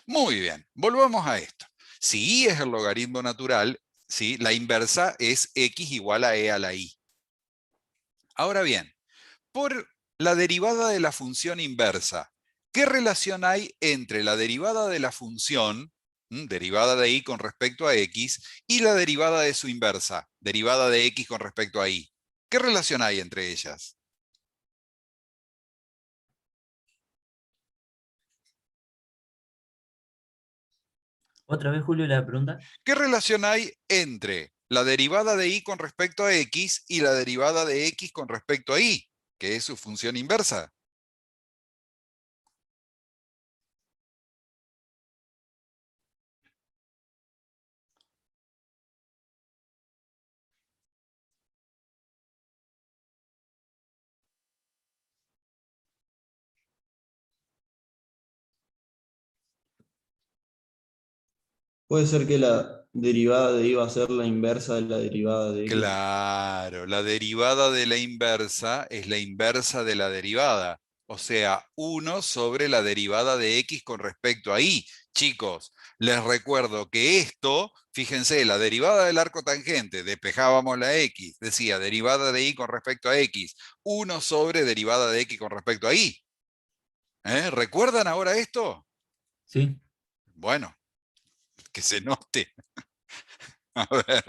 Muy bien, volvamos a esto. Si y es el logaritmo natural, ¿sí? La inversa es x igual a e a la i. Ahora bien, por la derivada de la función inversa, ¿qué relación hay entre la derivada de la función, derivada de y con respecto a x, y la derivada de su inversa, derivada de x con respecto a y? ¿Qué relación hay entre ellas? Otra vez, Julio, la pregunta. ¿Qué relación hay entre la derivada de y con respecto a x y la derivada de x con respecto a y, que es su función inversa? Puede ser que la derivada de y va a ser la inversa de la derivada de x. Claro, la derivada de la inversa es la inversa de la derivada, o sea, 1 sobre la derivada de x con respecto a y. Chicos, les recuerdo que esto, fíjense, la derivada del arco tangente, despejábamos la x, decía derivada de y con respecto a x, 1 sobre derivada de x con respecto a y. ¿Recuerdan ahora esto? Sí. Bueno, que se note. A ver.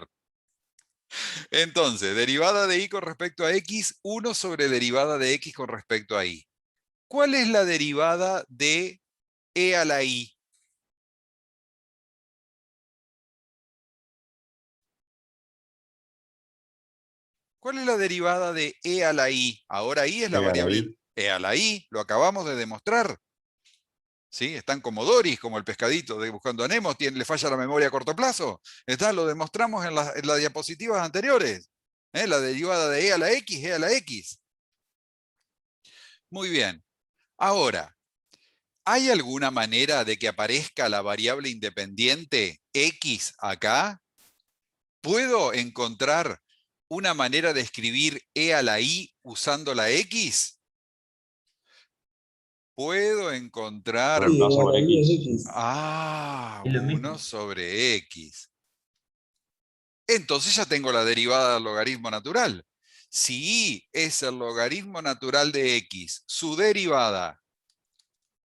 Entonces, derivada de y con respecto a x, 1 sobre derivada de x con respecto a y. ¿Cuál es la derivada de e a la i? ¿Cuál es la derivada de e a la i? Ahora i es la E a la variable i. e a la i, lo acabamos de demostrar. ¿Sí? Están como Doris, como el pescadito de Buscando a Nemo, le falla la memoria a corto plazo. Lo demostramos en las diapositivas anteriores. La derivada de e a la x, e a la x. Muy bien. Ahora, ¿hay alguna manera de que aparezca la variable independiente x acá? ¿Puedo encontrar una manera de escribir e a la i usando la x? ¿Puedo encontrar... Sí, Uno a sobre la i es x. x. Ah, Es lo 1 mismo. sobre x. entonces ya tengo la derivada del logaritmo natural. Si y es el logaritmo natural de x, su derivada,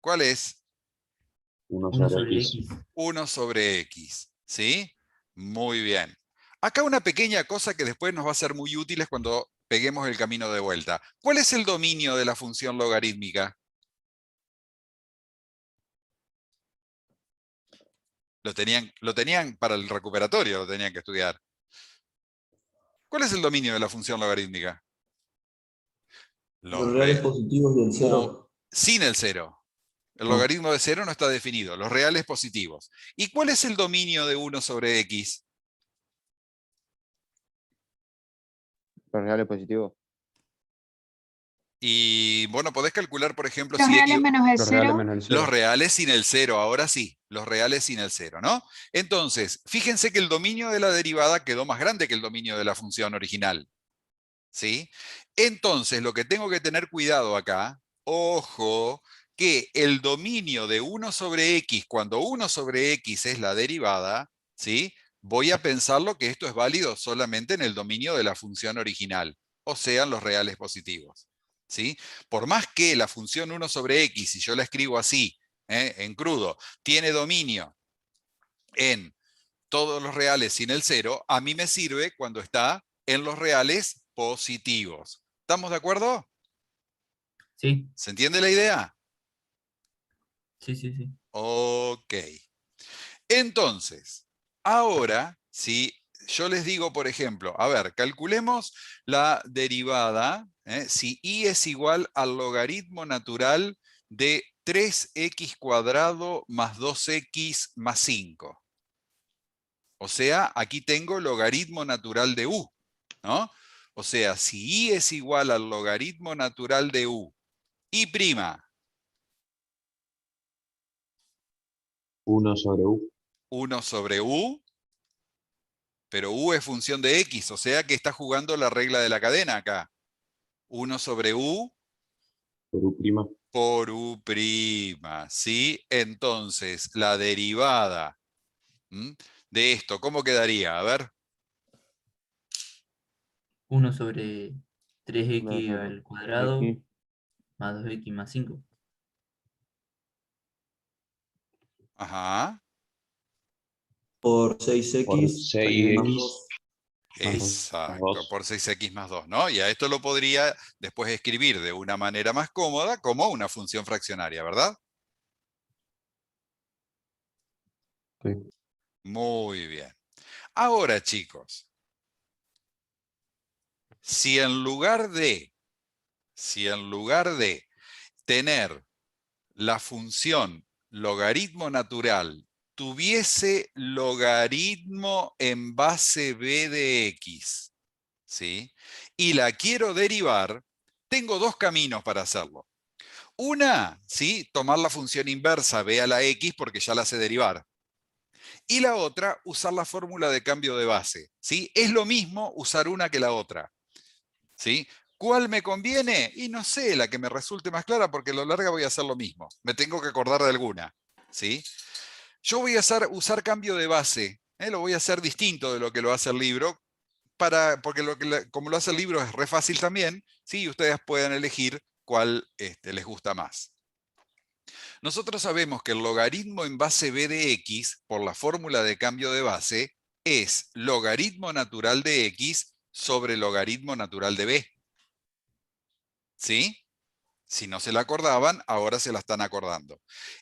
¿cuál es? 1 1 sobre sobre X. X. 1 sobre x, ¿sí? Muy bien. Acá una pequeña cosa que después nos va a ser muy útil cuando peguemos el camino de vuelta. ¿Cuál es el dominio de la función logarítmica? Lo tenían para el recuperatorio, lo tenían que estudiar. ¿Cuál es el dominio de la función logarítmica? Los reales positivos y el cero. Sin el cero. El Ah. logaritmo de cero no está definido, los reales positivos. ¿Y cuál es el dominio de 1 sobre x? Los reales positivos. Y bueno, podés calcular, por ejemplo, Los si reales x... menos el Los reales cero. menos el cero. Los reales sin el cero, ahora sí, los reales sin el cero, ¿no? Entonces, fíjense que el dominio de la derivada quedó más grande que el dominio de la función original, ¿sí? Entonces, lo que tengo que tener cuidado acá, ojo, que el dominio de 1 sobre x, cuando 1 sobre x es la derivada, ¿sí? Voy a pensarlo que esto es válido solamente en el dominio de la función original, o sea, en los reales positivos, ¿sí? Por más que la función 1 sobre x, si yo la escribo así, en crudo, tiene dominio en todos los reales sin el cero, a mí me sirve cuando está en los reales positivos. ¿Estamos de acuerdo? Sí, ¿Se entiende la idea? sí, sí, sí. Ok. Entonces, ahora, si yo les digo, por ejemplo, a ver, calculemos la derivada, si y es igual al logaritmo natural de 3x cuadrado más 2x más 5. O sea, aquí tengo logaritmo natural de u, ¿no? O sea, si y es igual al logaritmo natural de u y prima 1 sobre U. 1 sobre u, pero u es función de x, o sea que está jugando la regla de la cadena acá. 1 sobre u Por U prima. por u prima, ¿sí? Entonces, la derivada de esto, ¿cómo quedaría? A ver. 1 sobre 3x 1 al sobre cuadrado X. más 2x más 5. Ajá. Por Por 6x más 6X 2. Exacto, 2. por 6x más 2, ¿no? Y a esto lo podría después escribir de una manera más cómoda como una función fraccionaria, ¿verdad? Sí. Muy bien. Ahora, chicos, si en lugar de tener la función logaritmo natural tuviese logaritmo en base b de x, ¿sí? Y la quiero derivar, tengo dos caminos para hacerlo. Una, ¿sí? Tomar la función inversa b a la x porque ya la sé derivar. Y la otra, usar la fórmula de cambio de base, ¿sí? Es lo mismo usar una que la otra, ¿sí? ¿Cuál me conviene? Y no sé, la que me resulte más clara, porque a lo largo voy a hacer lo mismo. Me tengo que acordar de alguna, ¿sí? Yo voy a usar cambio de base, lo voy a hacer distinto de lo que lo hace el libro, porque como lo hace el libro es re fácil también, ¿sí? Y ustedes pueden elegir cuál les gusta más. Nosotros sabemos que el logaritmo en base b de x, por la fórmula de cambio de base, es logaritmo natural de x sobre logaritmo natural de b. ¿Sí? Si no se la acordaban, ahora se la están acordando.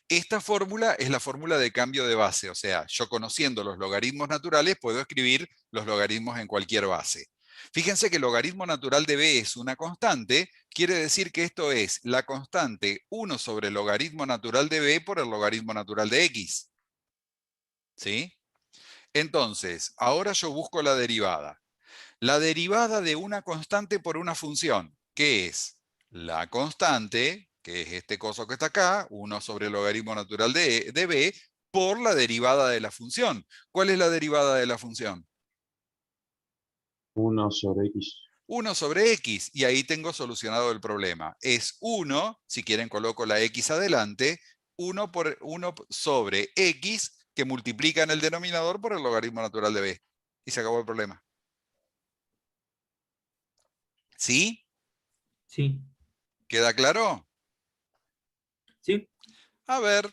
Esta fórmula es la fórmula de cambio de base, o sea, yo conociendo los logaritmos naturales puedo escribir los logaritmos en cualquier base. Fíjense que el logaritmo natural de b es una constante, quiere decir que esto es la constante 1 sobre el logaritmo natural de b por el logaritmo natural de x. ¿Sí? Entonces, ahora yo busco la derivada. La derivada de una constante por una función, ¿qué es? La constante, que es este coso que está acá, 1 sobre el logaritmo natural de b, por la derivada de la función. ¿Cuál es la derivada de la función? 1 sobre X. 1 sobre x, y ahí tengo solucionado el problema. Es 1, si quieren coloco la x adelante, 1 sobre x que multiplica en el denominador por el logaritmo natural de b. y se acabó el problema. ¿Sí? Sí, ¿Queda claro? sí, A ver,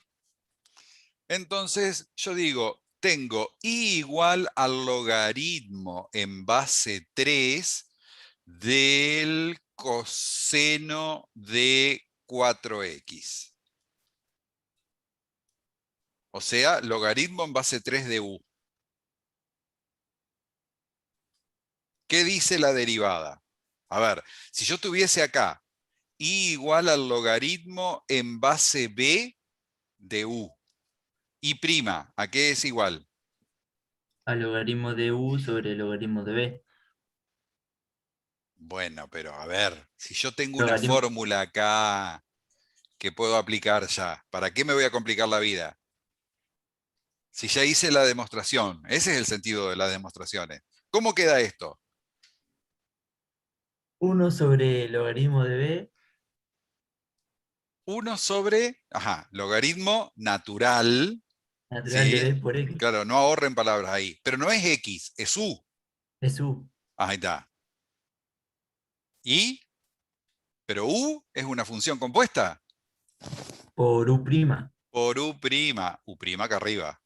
entonces yo digo, tengo i igual al logaritmo en base 3 del coseno de 4x. O sea, logaritmo en base 3 de u. ¿Qué dice la derivada? A ver, si yo tuviese acá i igual al logaritmo en base b de u. Y prima, ¿a qué es igual? al logaritmo de u sobre el logaritmo de b. Bueno, pero a ver, si yo tengo una Logaritmo, fórmula acá que puedo aplicar ya, ¿para qué me voy a complicar la vida? Si ya hice la demostración, ese es el sentido de las demostraciones. ¿Cómo queda esto? 1 sobre el logaritmo de b, 1 sobre, logaritmo natural, natural de ¿sí? b por x, Claro, no ahorren palabras ahí, pero no es x, es u. es u, Ahí está. ¿Y? Pero u es una función compuesta por u prima. por u prima acá arriba.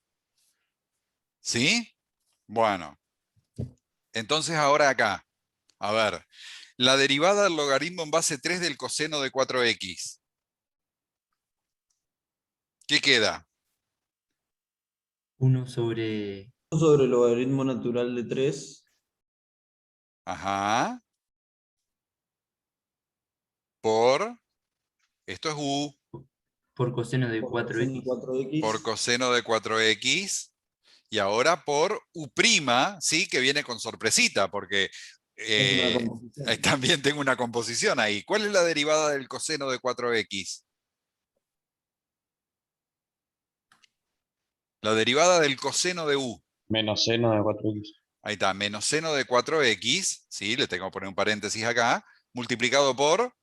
¿Sí? Bueno, entonces ahora acá, a ver, la derivada del logaritmo en base 3 del coseno de 4x. ¿Qué queda? 1 sobre, Sobre el logaritmo natural de 3. Ajá, por, esto es u, por coseno de Por coseno de 4x. 4x. por coseno de 4x, y ahora por u', ¿sí? Que viene con sorpresita, porque Es una composición. también tengo una composición ahí. ¿Cuál es la derivada del coseno de 4x? La derivada del coseno de u. Menos seno de 4x. Ahí está, menos seno de 4x, ¿sí? Le tengo que poner un paréntesis acá, multiplicado por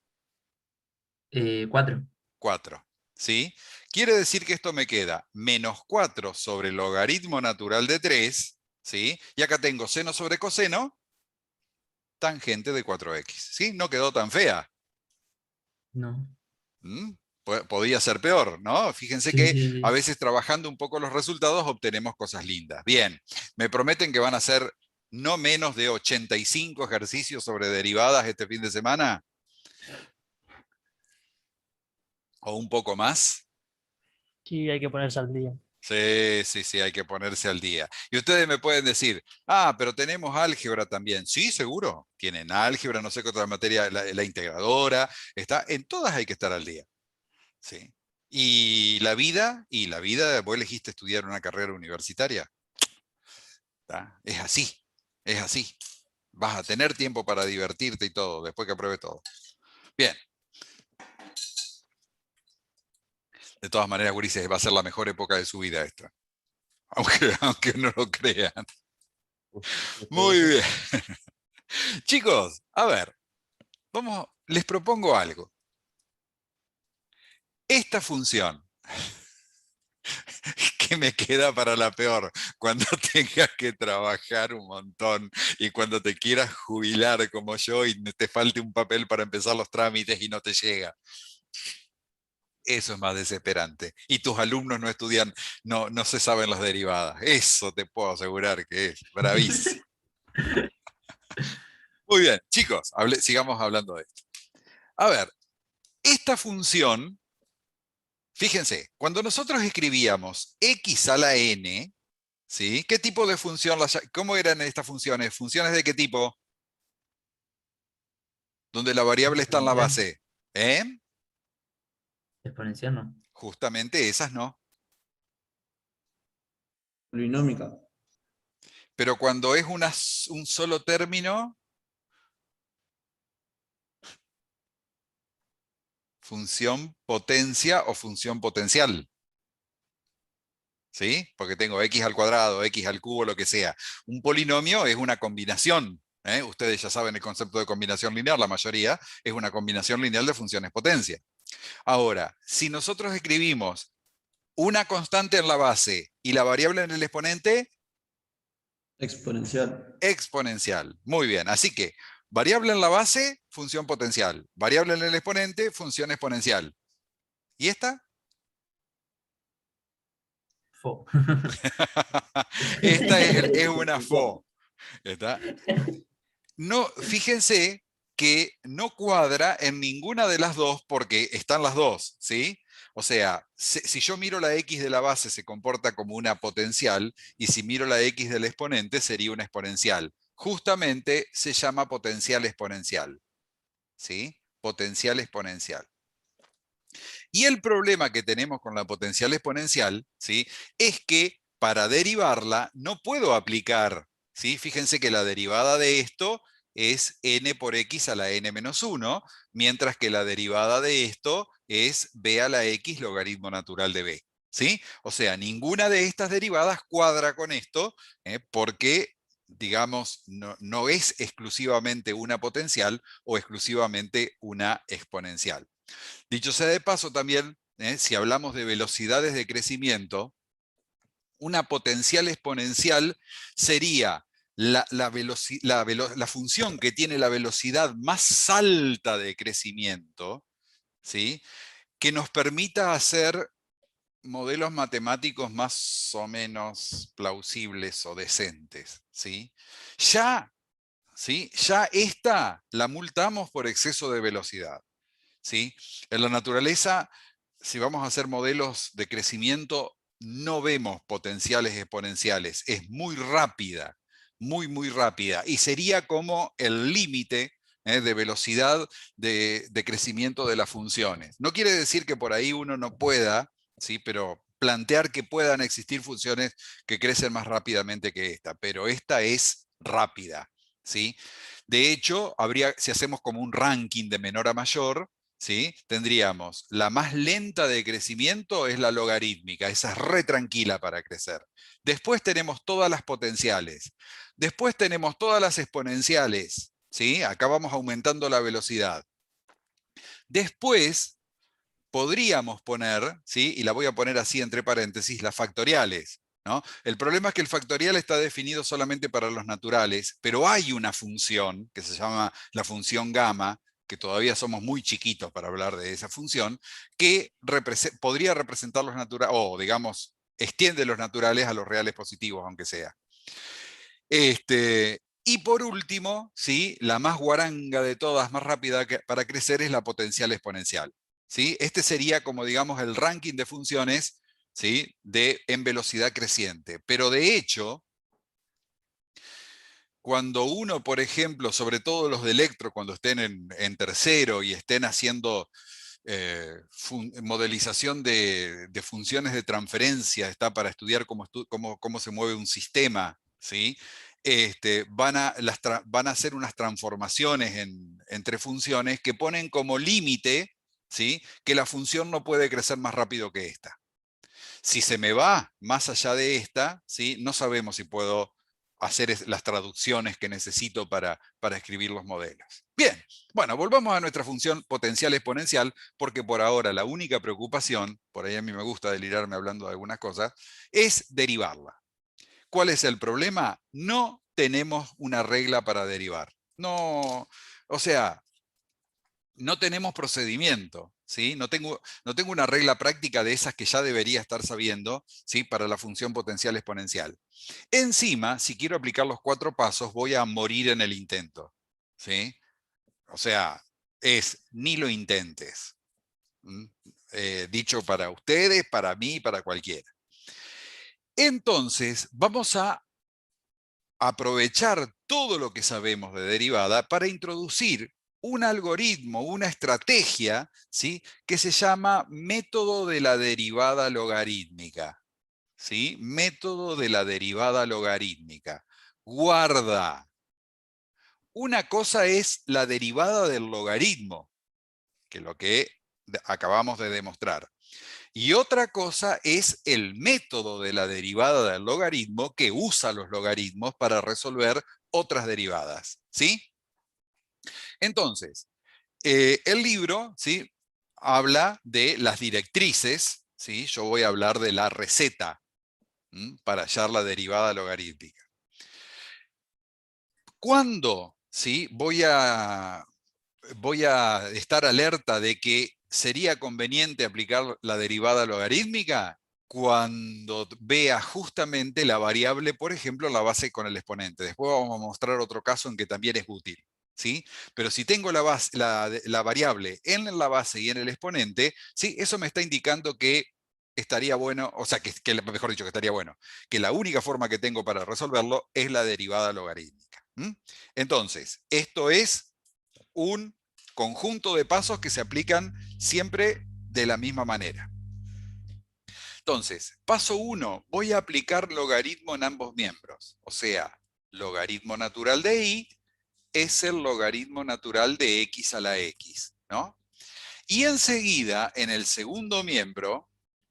4. 4, ¿sí? Quiere decir que esto me queda menos 4 sobre el logaritmo natural de 3, ¿sí? Y acá tengo seno sobre coseno, tangente de 4x, ¿sí? No quedó tan fea. No. ¿Mm? Podía ser peor, ¿no? Fíjense Sí, que sí, a sí. veces trabajando un poco los resultados obtenemos cosas lindas. Bien, me prometen que van a hacer no menos de 85 ejercicios sobre derivadas este fin de semana, o un poco más. Sí, hay que ponerse al día. Sí, sí, sí, hay que ponerse al día. Y ustedes me pueden decir, pero tenemos álgebra también. Sí, seguro. Tienen álgebra, no sé qué otra materia, la integradora, está, en todas hay que estar al día. ¿Sí? Y la vida, vos elegiste estudiar una carrera universitaria. ¿Tá? Es así, es así. Vas a tener tiempo para divertirte y todo, después que apruebe todo. Bien. De todas maneras, gurises, va a ser la mejor época de su vida esta. Aunque no lo crean. Muy bien. Chicos, a ver, les propongo algo. Esta función, que me queda para la peor, cuando tengas que trabajar un montón y cuando te quieras jubilar como yo y te falte un papel para empezar los trámites y no te llega. Eso es más desesperante. Y tus alumnos no estudian, no se saben las derivadas. Eso te puedo asegurar que es bravísimo. Muy bien, chicos, sigamos hablando de esto. A ver, esta función, fíjense, cuando nosotros escribíamos x a la n, ¿sí? ¿Qué tipo de función? ¿Cómo eran estas funciones? ¿Funciones de qué tipo? Donde la variable está en la Exponencial. base. ¿Eh? Exponencial no. Justamente esas no. Polinómica. Pero cuando es un solo término, función potencia o función potencial. ¿Sí? Porque tengo x al cuadrado, x al cubo, lo que sea. Un polinomio es una combinación. Ustedes ya saben el concepto de combinación lineal, la mayoría es una combinación lineal de funciones potencia. Ahora, si nosotros escribimos una constante en la base y la variable en el exponente, Exponencial. Exponencial. Muy bien. Así que variable en la base, función potencial. Variable en el exponente, función exponencial. ¿Y esta? Fo. Esta es una FO. ¿Está? No, fíjense que no cuadra en ninguna de las dos porque están las dos, ¿sí? O sea, si yo miro la x de la base se comporta como una potencial y si miro la x del exponente sería una exponencial. Justamente se llama potencial exponencial, ¿sí? Potencial exponencial. Y el problema que tenemos con la potencial exponencial, ¿sí? Es que para derivarla no puedo aplicar, ¿sí? Fíjense que la derivada de esto es n por x a la n-1, mientras que la derivada de esto es b a la x logaritmo natural de b, ¿sí? O sea, ninguna de estas derivadas cuadra con esto, porque, digamos, no es exclusivamente una potencial o exclusivamente una exponencial. Dicho sea de paso también, si hablamos de velocidades de crecimiento, una potencial exponencial sería la función que tiene la velocidad más alta de crecimiento, ¿sí? Que nos permita hacer modelos matemáticos más o menos plausibles o decentes, ¿sí? Ya esta la multamos por exceso de velocidad, ¿sí? En la naturaleza, si vamos a hacer modelos de crecimiento, no vemos potenciales exponenciales. Es muy rápida, muy rápida. Y sería como el límite de velocidad de crecimiento de las funciones. No quiere decir que por ahí uno no pueda, ¿sí? Pero plantear que puedan existir funciones que crecen más rápidamente que esta. Pero esta es rápida, ¿sí? De hecho, si hacemos como un ranking de menor a mayor, ¿sí? Tendríamos la más lenta de crecimiento es la logarítmica, esa es re tranquila para crecer. Después tenemos todas las potenciales. Después tenemos todas las exponenciales, ¿sí? Acá vamos aumentando la velocidad. Después podríamos poner, ¿sí? Y la voy a poner así entre paréntesis, las factoriales, ¿no? El problema es que el factorial está definido solamente para los naturales, pero hay una función que se llama la función gamma, que todavía somos muy chiquitos para hablar de esa función, que podría representar los naturales, o digamos, extiende los naturales a los reales positivos, aunque sea. Y por último, ¿sí? La más guaranga de todas, más rápida para crecer, es la potencial exponencial, ¿sí? Este sería como, digamos, el ranking de funciones, ¿sí? En velocidad creciente. Pero de hecho, cuando uno, por ejemplo, sobre todo los de electro, cuando estén en tercero y estén haciendo modelización de funciones de transferencia, está para estudiar cómo se mueve un sistema, ¿sí? Van a hacer unas transformaciones entre funciones que ponen como límite, ¿sí? Que la función no puede crecer más rápido que esta. Si se me va más allá de esta, ¿sí? No sabemos si puedo hacer las traducciones que necesito para escribir los modelos. Bien, bueno, volvamos a nuestra función potencial exponencial, porque por ahora la única preocupación, por ahí a mí me gusta delirarme hablando de algunas cosas, es derivarla. ¿Cuál es el problema? No tenemos una regla para derivar. No, o sea, no tenemos procedimiento, ¿sí? No tengo una regla práctica de esas que ya debería estar sabiendo, ¿sí? Para la función potencial exponencial. Encima, si quiero aplicar los 4 pasos, voy a morir en el intento, ¿sí? O sea, ni lo intentes. Dicho para ustedes, para mí, para cualquiera. Entonces, vamos a aprovechar todo lo que sabemos de derivada para introducir un algoritmo, una estrategia, ¿sí? Que se llama método de la derivada logarítmica, ¿sí? Método de la derivada logarítmica. Guarda. Una cosa es la derivada del logaritmo, que es lo que acabamos de demostrar. Y otra cosa es el método de la derivada del logaritmo que usa los logaritmos para resolver otras derivadas, ¿sí? Entonces, el libro, ¿sí? Habla de las directrices, ¿sí? Yo voy a hablar de la receta para hallar la derivada logarítmica. ¿Cuándo, sí, voy a estar alerta de que sería conveniente aplicar la derivada logarítmica? Cuando vea justamente la variable, por ejemplo, la base con el exponente. Después vamos a mostrar otro caso en que también es útil, ¿sí? Pero si tengo la variable en la base y en el exponente, ¿sí? Eso me está indicando que estaría bueno, o sea, mejor dicho, que estaría bueno, que la única forma que tengo para resolverlo es la derivada logarítmica. Entonces, esto es un conjunto de pasos que se aplican siempre de la misma manera. Entonces, paso 1, voy a aplicar logaritmo en ambos miembros. O sea, logaritmo natural de y es el logaritmo natural de x a la x, ¿no? Y enseguida, en el segundo miembro,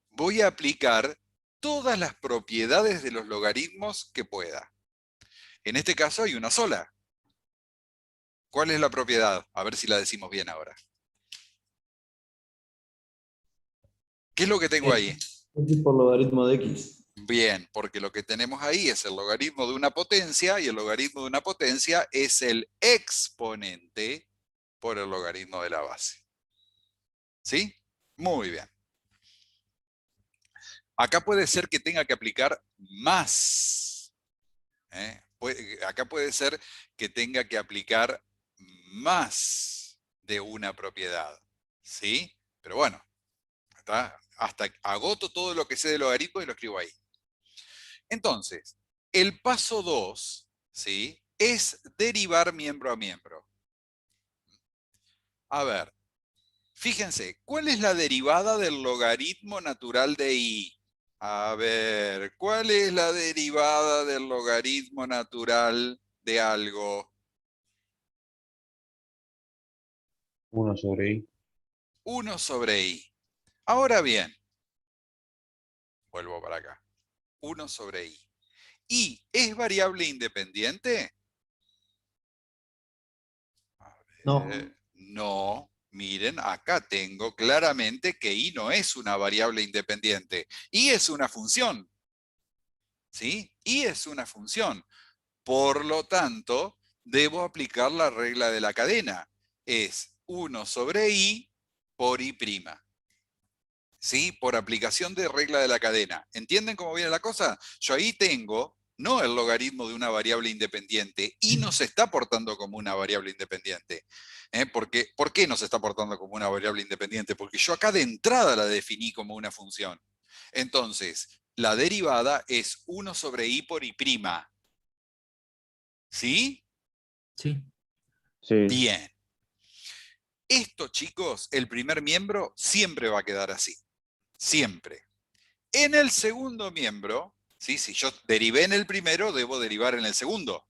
voy a aplicar todas las propiedades de los logaritmos que pueda. En este caso hay una sola. ¿Cuál es la propiedad? A ver si la decimos bien ahora. ¿Qué es lo que tengo ahí? X por logaritmo de X. Bien, porque lo que tenemos ahí es el logaritmo de una potencia, y el logaritmo de una potencia es el exponente por el logaritmo de la base. ¿Sí? Muy bien. Acá puede ser que tenga que aplicar más. Acá puede ser que tenga que aplicar más de una propiedad. ¿Sí? Pero bueno, hasta agoto todo lo que sé de logaritmo y lo escribo ahí. Entonces, el paso 2, ¿sí?, es derivar miembro a miembro. A ver, fíjense, ¿cuál es la derivada del logaritmo natural de y? A ver, ¿cuál es la derivada del logaritmo natural de algo? 1 sobre i. 1 sobre i. Ahora bien, vuelvo para acá. 1 sobre i. ¿Y es variable independiente? No. No, miren, acá tengo claramente que y no es una variable independiente. Y es una función. ¿Sí? Y es una función. Por lo tanto, debo aplicar la regla de la cadena. Es 1 sobre i por i'. ¿Sí? Por aplicación de regla de la cadena. ¿Entienden cómo viene la cosa? Yo ahí tengo, no el logaritmo de una variable independiente, y no se está portando como una variable independiente. ¿Por qué no se está portando como una variable independiente? Porque yo acá de entrada la definí como una función. Entonces, la derivada es 1 sobre i por i'. ¿Sí? Sí. Sí. Bien. Esto, chicos, el primer miembro siempre va a quedar así. Siempre. En el segundo miembro, ¿sí?, si yo derivé en el primero, debo derivar en el segundo.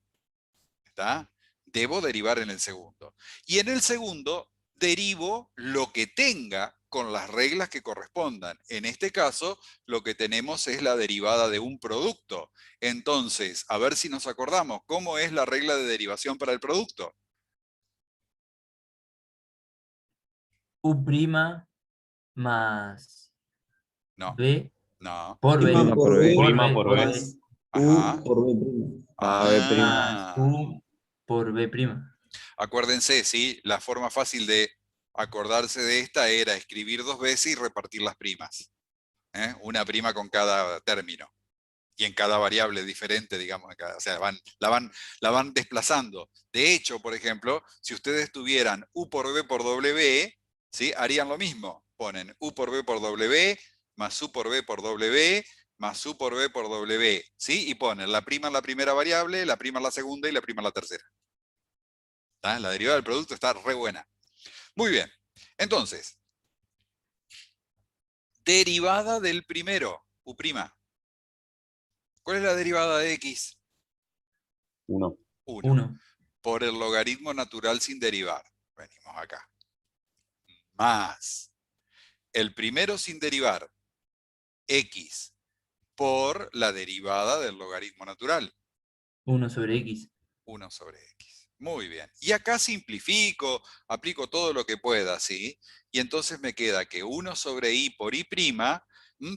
¿Está? Debo derivar en el segundo. Y en el segundo, derivo lo que tenga con las reglas que correspondan. En este caso, lo que tenemos es la derivada de un producto. Entonces, a ver si nos acordamos, ¿cómo es la regla de derivación para el producto? U' más No, B no. por B. Prima por B Prima por B. más Ajá. U por B prima. B'. Más U por B'. Acuérdense, ¿sí? La forma fácil de acordarse de esta era escribir 2 veces y repartir las primas. Una prima con cada término. Y en cada variable diferente, digamos. O sea, la van desplazando. De hecho, por ejemplo, si ustedes tuvieran U por B por W, ¿sí?, harían lo mismo. Ponen U por B por W, más U por B por W, más U por B por W. ¿Sí? Y ponen la prima en la primera variable, la prima en la segunda y la prima en la tercera. ¿Está? La derivada del producto está re buena. Muy bien. Entonces, derivada del primero, U'. ¿Cuál es la derivada de x? 1. 1. 1. Por el logaritmo natural sin derivar. Venimos acá. Más el primero sin derivar, x, por la derivada del logaritmo natural. 1 sobre X. 1 sobre x. Muy bien. Y acá simplifico, aplico todo lo que pueda, ¿sí? Y entonces me queda que 1 sobre i por i',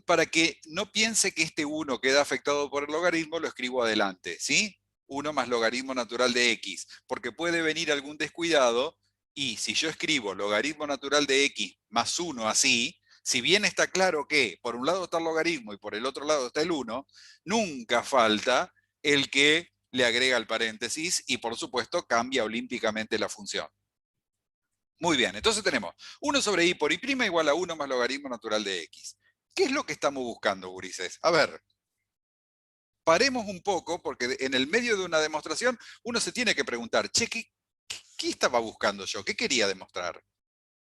para que no piense que este 1 queda afectado por el logaritmo, lo escribo adelante, ¿sí? 1 más logaritmo natural de x, porque puede venir algún descuidado y si yo escribo logaritmo natural de x más 1 así, si bien está claro que por un lado está el logaritmo y por el otro lado está el 1, nunca falta el que le agrega el paréntesis y por supuesto cambia olímpicamente la función. Muy bien, entonces tenemos 1 sobre i por i' igual a 1 más logaritmo natural de x. ¿Qué es lo que estamos buscando, gurises? A ver, paremos un poco, porque en el medio de una demostración uno se tiene que preguntar, che, ¿qué estaba buscando yo? ¿Qué quería demostrar?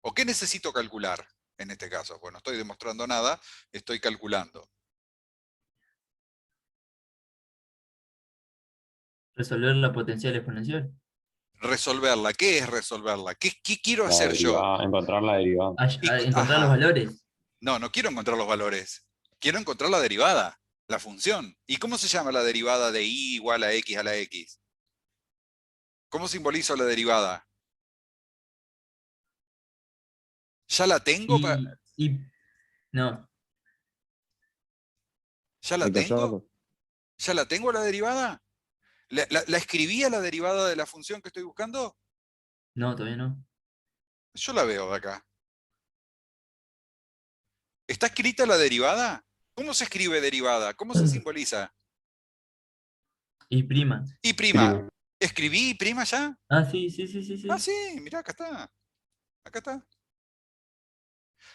¿O qué necesito calcular en este caso? Bueno, no estoy demostrando nada, estoy calculando. Resolver la potencial exponencial. Resolverla. ¿Qué es resolverla? ¿Qué quiero La hacer yo? derivada, encontrar la derivada. Encontrar los Ajá. valores. No quiero encontrar los valores. Quiero encontrar la derivada, la función. ¿Y cómo se llama la derivada de i igual a x a la x? ¿Cómo simbolizo la derivada? ¿Ya la tengo? No, ¿Ya la Hay que tengo? hacerlo. ¿Ya la tengo la derivada? ¿La escribí a la derivada de la función que estoy buscando? no, todavía no. Yo la veo de acá. ¿Está escrita la derivada? ¿Cómo se escribe derivada? ¿Cómo se simboliza? Y prima. Y prima. Prima. ¿Escribí y prima ya? Ah, sí, sí, sí, sí, sí. Ah, sí, mirá, acá está. Acá está.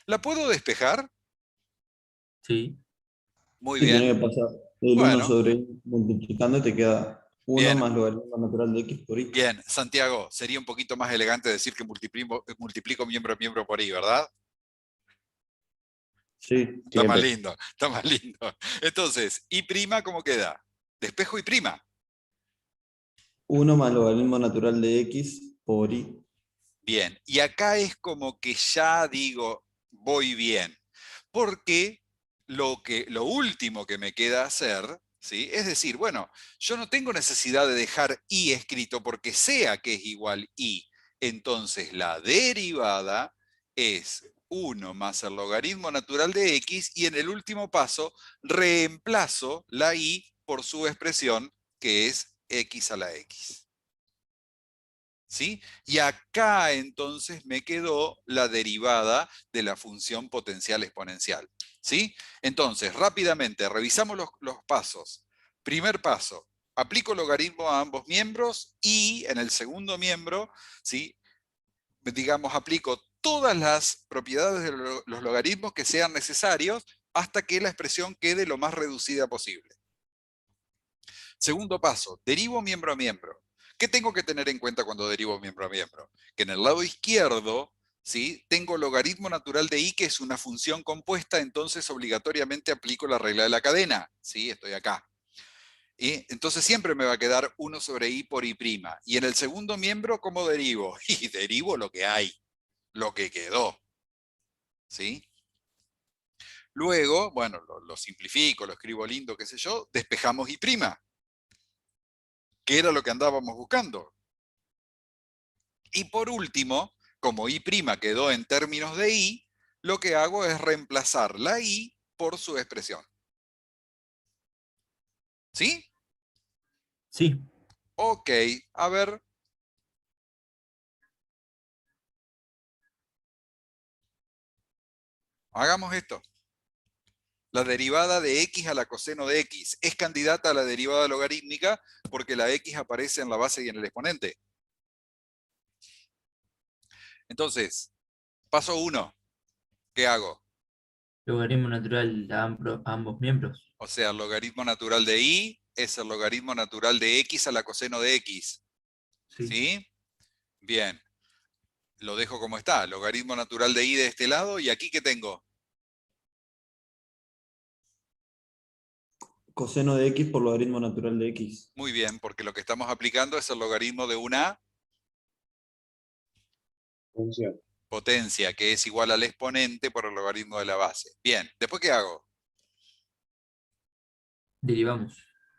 ¿La puedo despejar? Sí. Muy Sí, bien. tenés que pasar el 1 Bueno, sobre i multiplicando, te queda 1 bien. más logaritmo natural de x por i. Bien, Santiago, sería un poquito más elegante decir que multiplico miembro a miembro por i, ¿verdad? Sí, Está más Siempre. lindo, está más lindo. Entonces, ¿y prima cómo queda? Despejo y prima. 1 más logaritmo natural de x por i. Bien, y acá es como que ya digo, voy bien. Porque lo último que me queda hacer, ¿sí? Es decir, bueno, yo no tengo necesidad de dejar i escrito porque sea que es igual i. Entonces la derivada es 1 más el logaritmo natural de x y en el último paso reemplazo la i por su expresión que es x a la x. ¿Sí? Y acá entonces me quedó la derivada de la función potencial exponencial. ¿Sí? Entonces, rápidamente, revisamos los pasos. Primer paso, aplico logaritmo a ambos miembros y en el segundo miembro, ¿sí? Digamos, aplico todas las propiedades de los logaritmos que sean necesarios hasta que la expresión quede lo más reducida posible. Segundo paso, derivo miembro a miembro. ¿Qué tengo que tener en cuenta cuando derivo miembro a miembro? Que en el lado izquierdo, ¿sí? Tengo logaritmo natural de i, que es una función compuesta, entonces obligatoriamente aplico la regla de la cadena. ¿Sí? Estoy acá. Y entonces siempre me va a quedar 1 sobre i por i'. Y en el segundo miembro, ¿cómo derivo? Y derivo lo que hay, lo que quedó. ¿Sí? Luego, bueno, lo simplifico, lo escribo lindo, qué sé yo, despejamos i', que era lo que andábamos buscando. Y por último, como i' quedó en términos de i, lo que hago es reemplazar la i por su expresión. ¿Sí? Sí. Ok, a ver. Hagamos esto. La derivada de x a la coseno de x es candidata a la derivada logarítmica porque la x aparece en la base y en el exponente. Entonces, paso 1. ¿Qué hago? Logaritmo natural a ambos miembros. O sea, el logaritmo natural de i es el logaritmo natural de x a la coseno de x. Sí. ¿Sí? Bien. Lo dejo como está. Logaritmo natural de i de este lado. ¿Y aquí qué tengo? Coseno de x por logaritmo natural de x. Muy bien, porque lo que estamos aplicando es el logaritmo de una Función. potencia, que es igual al exponente por el logaritmo de la base. Bien, ¿después qué hago? Derivamos.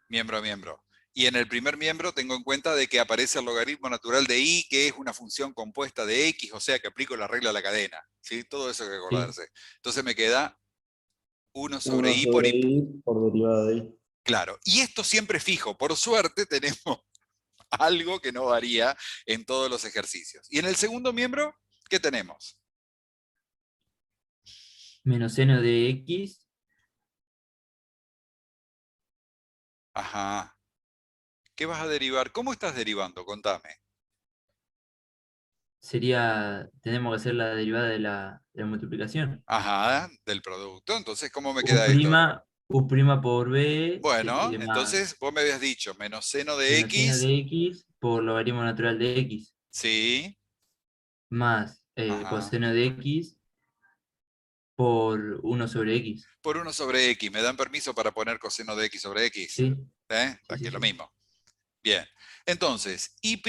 Miembro a miembro. Y en el primer miembro tengo en cuenta de que aparece el logaritmo natural de i, que es una función compuesta de x, o sea que aplico la regla de la cadena. ¿Sí? Todo eso hay que acordarse. Entonces me queda 1 sobre 1 i por sobre i. i por derivada de i. Claro, y esto siempre fijo. Por suerte tenemos algo que no varía en todos los ejercicios. Y en el segundo miembro, ¿qué tenemos? Menos seno de X Ajá. ¿Qué vas a derivar? ¿Cómo estás derivando? Contame. sería, tenemos que hacer la derivada de la multiplicación. Ajá, del producto. Entonces, ¿cómo me U queda esto? prima, U prima por B Bueno, más entonces vos me habías dicho menos seno de menos seno X. de X por logaritmo natural de X Sí. más Ajá. coseno de X por 1 sobre X. Por 1 sobre X. ¿Me dan permiso para poner coseno de X sobre X? ¿Sí? Sí, Aquí sí, es lo sí. mismo. Bien. Entonces, I',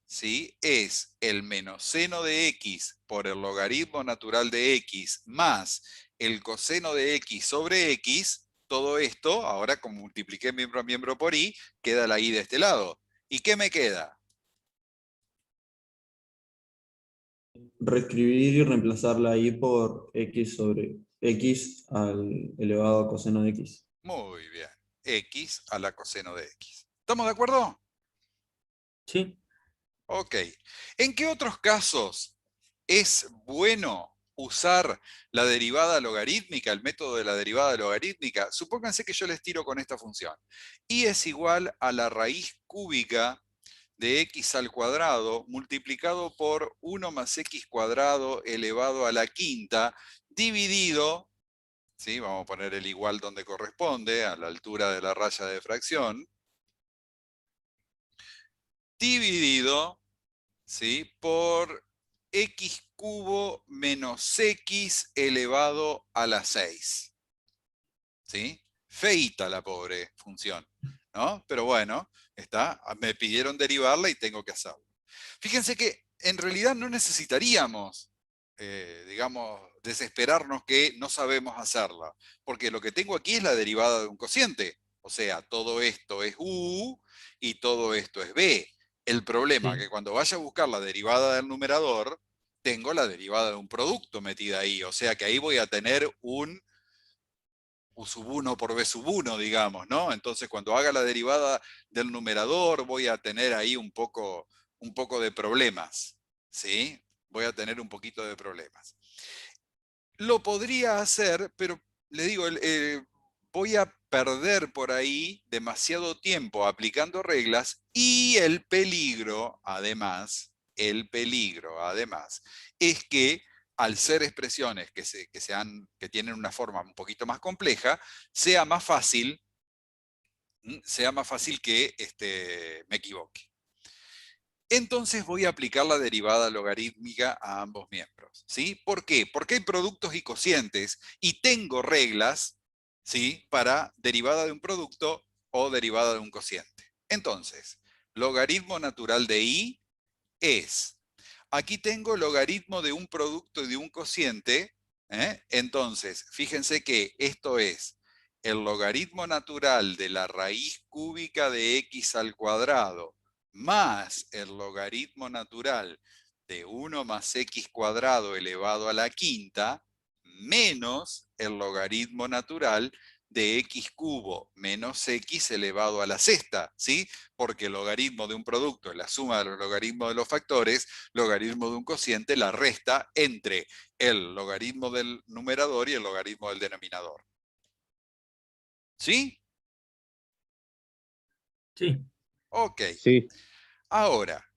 ¿sí? Es el menos seno de X por el logaritmo natural de X más el coseno de X sobre X. Todo esto, ahora como multipliqué miembro a miembro por I, queda la I de este lado. ¿Y qué me queda? Reescribir y reemplazar la i por x sobre x al elevado a coseno de x. Muy bien. X a la coseno de X. ¿Estamos de acuerdo? Sí. Ok. ¿En qué otros casos es bueno usar la derivada logarítmica, el método de la derivada logarítmica? Supónganse que yo les tiro con esta función. Y es igual a la raíz cúbica de x al cuadrado multiplicado por 1 más x cuadrado elevado a la quinta dividido, ¿sí? Vamos a poner el igual donde corresponde, a la altura de la raya de fracción, dividido, ¿sí? Por x cubo menos x elevado a la 6. ¿Sí? Feíta la pobre función, ¿no? Pero bueno, me pidieron derivarla y tengo que hacerlo. Fíjense que en realidad no necesitaríamos, digamos, desesperarnos que no sabemos hacerla, porque lo que tengo aquí es la derivada de un cociente. O sea, todo esto es u y todo esto es b. El problema es Sí. que cuando vaya a buscar la derivada del numerador, tengo la derivada de un producto metida ahí. O sea que ahí voy a tener un U sub 1 por B sub 1, digamos, ¿no? Entonces, cuando haga la derivada del numerador, voy a tener ahí un poco de problemas, ¿sí? Voy a tener un poquito de problemas. Lo podría hacer, pero le digo, voy a perder por ahí demasiado tiempo aplicando reglas y el peligro, además, es que al ser expresiones que tienen una forma un poquito más compleja, sea más fácil, que me equivoque. Entonces voy a aplicar la derivada logarítmica a ambos miembros. ¿Sí? ¿Por qué? Porque hay productos y cocientes y tengo reglas, ¿sí? Para derivada de un producto o derivada de un cociente. Entonces, logaritmo natural de I es, aquí tengo logaritmo de un producto y de un cociente, entonces fíjense que esto es el logaritmo natural de la raíz cúbica de x al cuadrado más el logaritmo natural de 1 más x cuadrado elevado a la quinta menos el logaritmo natural de x cubo menos x elevado a la sexta, ¿sí? Porque el logaritmo de un producto es la suma de los logaritmos de los factores, logaritmo de un cociente la resta entre el logaritmo del numerador y el logaritmo del denominador. ¿Sí? Sí. Ok. Sí, Ahora,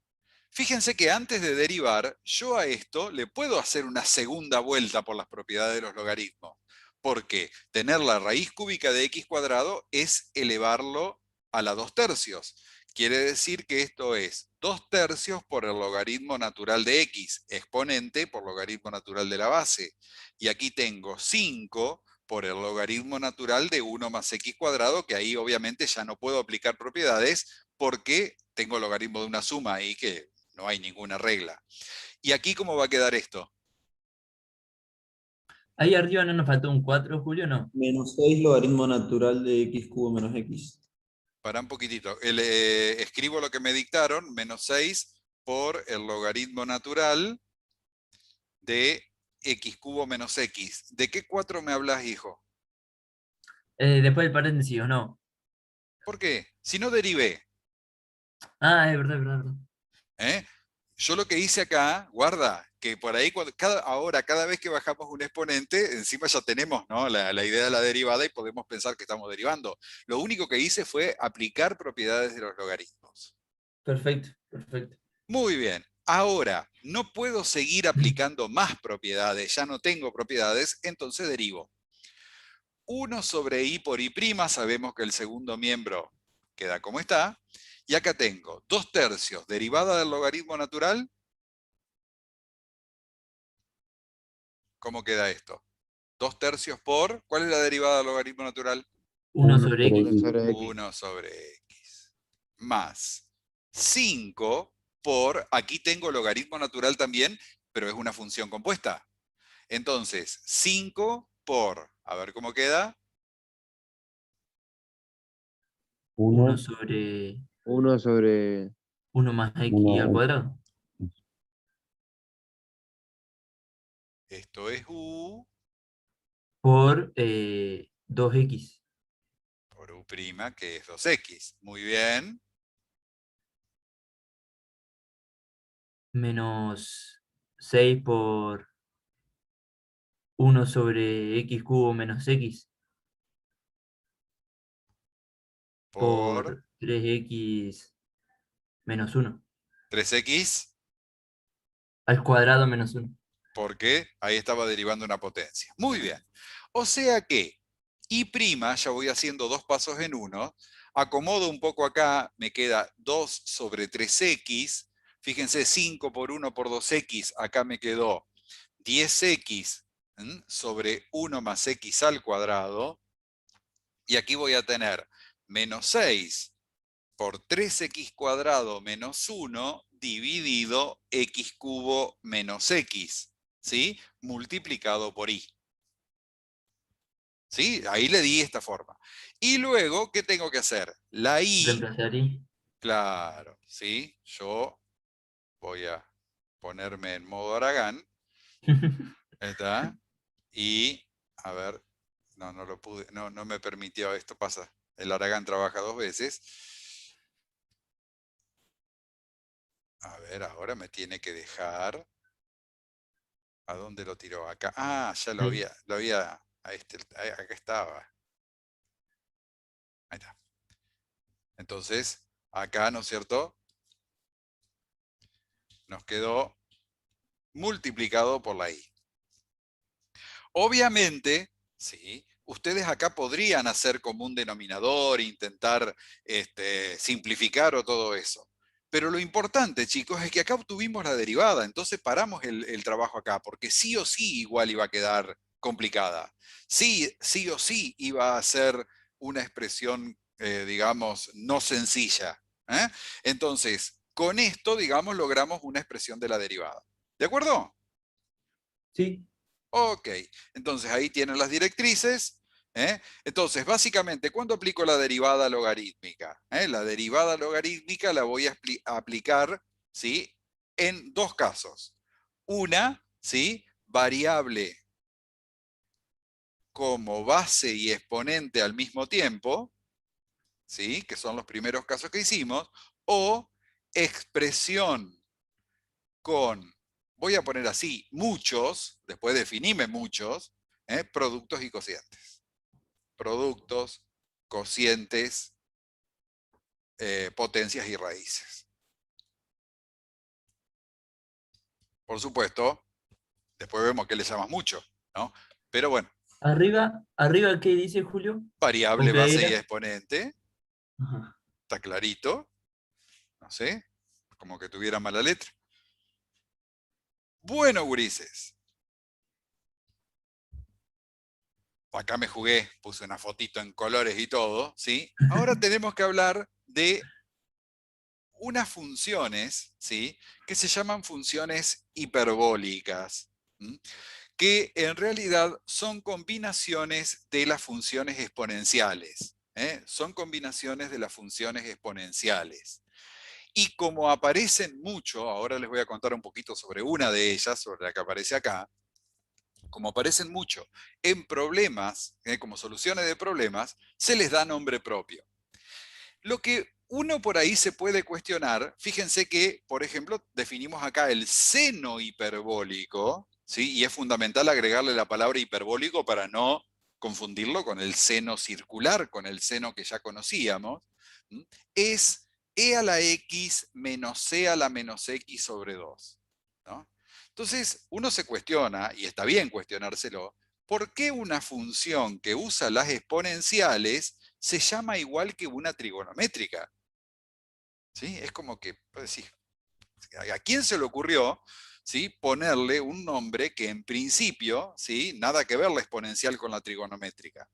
fíjense que antes de derivar, yo a esto le puedo hacer una segunda vuelta por las propiedades de los logaritmos. Porque tener la raíz cúbica de x cuadrado es elevarlo a la 2/3. Quiere decir que esto es 2/3 por el logaritmo natural de x, exponente por logaritmo natural de la base. Y aquí tengo 5 por el logaritmo natural de 1 más x cuadrado, que ahí obviamente ya no puedo aplicar propiedades porque tengo el logaritmo de una suma ahí que no hay ninguna regla. ¿Y aquí cómo va a quedar esto? Ahí arriba no nos faltó un 4, Julio, ¿no? Menos 6 logaritmo natural de x cubo menos x. Para un poquitito. Escribo lo que me dictaron, menos 6 por el logaritmo natural de x cubo menos x. ¿De qué 4 me hablas, hijo? Después del paréntesis, ¿o no? ¿Por qué? Si no derivé. Ah, es verdad, es verdad, es verdad. ¿Eh? Yo lo que hice acá, guarda, que por ahí, ahora cada vez que bajamos un exponente, encima ya tenemos, ¿no?, la idea de la derivada y podemos pensar que estamos derivando. Lo único que hice fue aplicar propiedades de los logaritmos. Perfecto, perfecto. Muy bien. Ahora, no puedo seguir aplicando más propiedades, ya no tengo propiedades, entonces derivo. 1 sobre i por i', sabemos que el segundo miembro queda como está. Y acá tengo 2/3 derivada del logaritmo natural. ¿Cómo queda esto? 2/3 por, ¿cuál es la derivada del logaritmo natural? 1 sobre Uno x. sobre X. 1 sobre x. Más 5 por, aquí tengo logaritmo natural también, pero es una función compuesta. Entonces, 5 por, a ver cómo queda. 1 1, sobre 1 sobre 1 más x 1, al cuadrado. Esto es u Por 2x. por u', que es 2x. Muy bien. Menos 6 por 1 sobre x cubo menos x. Por Por 3x menos 1. 3x, Al cuadrado menos 1. porque ahí estaba derivando una potencia. Muy bien. O sea que i', ya voy haciendo 2 pasos en uno, acomodo un poco acá, me queda 2 sobre 3x, fíjense, 5 por 1 por 2x, acá me quedó 10x sobre 1 más x al cuadrado, y aquí voy a tener menos 6 por 3x cuadrado menos 1 dividido x cubo menos x, ¿sí? Multiplicado por i. ¿Sí? Ahí le di esta forma. Y luego, ¿qué tengo que hacer? La i, Reemplazar y. claro, ¿sí? Yo voy a ponerme en modo Aragán. ¿Está? Y, a ver, no lo pude, no me permitió, esto pasa. El Aragán trabaja 2 veces. A ver, ahora me tiene que dejar. ¿A dónde lo tiró? Acá. Ah, ya Ahí. acá estaba. Ahí está. Entonces, acá, ¿no es cierto? Nos quedó multiplicado por la i. Obviamente, ¿sí?, ustedes acá podrían hacer como un denominador, intentar simplificar o todo eso. Pero lo importante, chicos, es que acá obtuvimos la derivada, entonces paramos el trabajo acá, porque sí o sí igual iba a quedar complicada. Sí, sí o sí iba a ser una expresión, digamos, no sencilla. ¿Eh? Entonces, con esto, digamos, logramos una expresión de la derivada. ¿De acuerdo? Sí. Ok, entonces ahí tienen las directrices. Entonces, básicamente, ¿cuándo aplico la derivada logarítmica? La derivada logarítmica la voy a aplicar, ¿sí?, en 2 casos. Una, ¿sí?, variable como base y exponente al mismo tiempo, ¿sí?, que son los primeros casos que hicimos, o expresión con, voy a poner así, muchos, después definime muchos, productos y cocientes. Productos, cocientes, potencias y raíces. Por supuesto, después vemos que le llamas mucho, ¿no? Pero bueno, Arriba, ¿qué dice Julio? ¿Con variable, qué base y era? exponente, Ajá. está clarito, no sé, como que tuviera mala letra. Bueno, gurises. Acá me jugué, puse una fotito en colores y todo, ¿sí? Ahora tenemos que hablar de unas funciones, ¿sí?, que se llaman funciones hiperbólicas, que en realidad son combinaciones de las funciones exponenciales. Son combinaciones de las funciones exponenciales. Y como aparecen mucho, ahora les voy a contar un poquito sobre una de ellas, sobre la que aparece acá, como aparecen mucho en problemas, como soluciones de problemas, se les da nombre propio. Lo que uno por ahí se puede cuestionar, fíjense que, por ejemplo, definimos acá el seno hiperbólico, ¿sí? Y es fundamental agregarle la palabra hiperbólico para no confundirlo con el seno circular, con el seno que ya conocíamos, ¿m? Es e a la x menos c a la menos x sobre 2, ¿no? Entonces, uno se cuestiona, y está bien cuestionárselo, ¿por qué una función que usa las exponenciales se llama igual que una trigonométrica? ¿Sí? Es como que, pues, sí, ¿a quién se le ocurrió, ¿sí?, ponerle un nombre que en principio, ¿sí?, nada que ver la exponencial con la trigonométrica?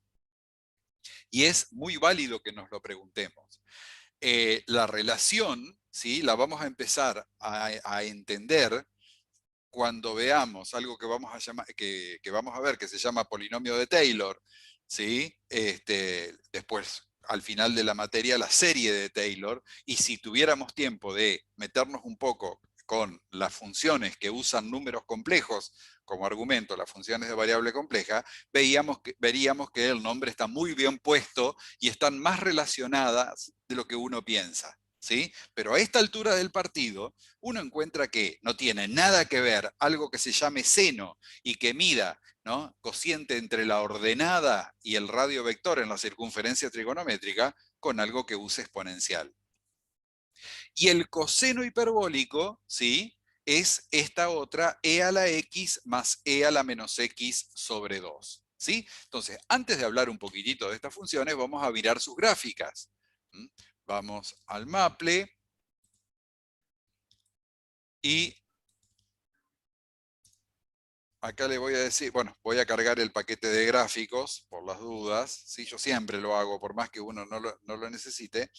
Y es muy válido que nos lo preguntemos. La relación, ¿sí?, la vamos a empezar a entender cuando veamos algo que vamos a llamar, que vamos a ver, que se llama polinomio de Taylor, ¿sí? Después, al final de la materia, la serie de Taylor, y si tuviéramos tiempo de meternos un poco con las funciones que usan números complejos como argumento, las funciones de variable compleja, veríamos que el nombre está muy bien puesto y están más relacionadas de lo que uno piensa, ¿sí? Pero a esta altura del partido, uno encuentra que no tiene nada que ver algo que se llame seno y que mida, ¿no?, cociente entre la ordenada y el radio vector en la circunferencia trigonométrica con algo que use exponencial. Y el coseno hiperbólico, ¿sí?, es esta otra e a la x más e a la menos x sobre 2. ¿Sí? Entonces, antes de hablar un poquitito de estas funciones, vamos a mirar sus gráficas. Vamos al Maple y acá le voy a decir, bueno, voy a cargar el paquete de gráficos por las dudas, ¿sí? Yo siempre lo hago, por más que uno no lo necesite.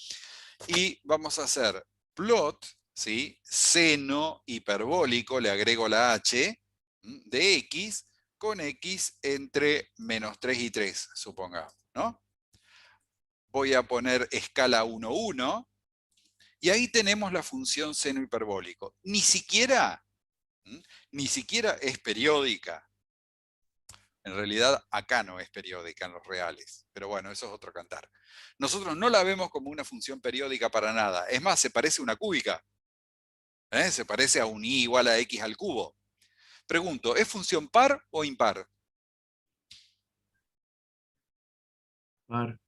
Y vamos a hacer plot, ¿sí?, seno hiperbólico, le agrego la h, de x, con x entre menos 3 y 3, supongamos, ¿no? Voy a poner escala 1, 1, y ahí tenemos la función seno hiperbólico. Ni siquiera es periódica. En realidad, acá no es periódica en los reales. Pero bueno, eso es otro cantar. Nosotros no la vemos como una función periódica para nada. Es más, se parece a una cúbica. Se parece a un i igual a x al cubo. Pregunto, ¿es función par o impar? Par.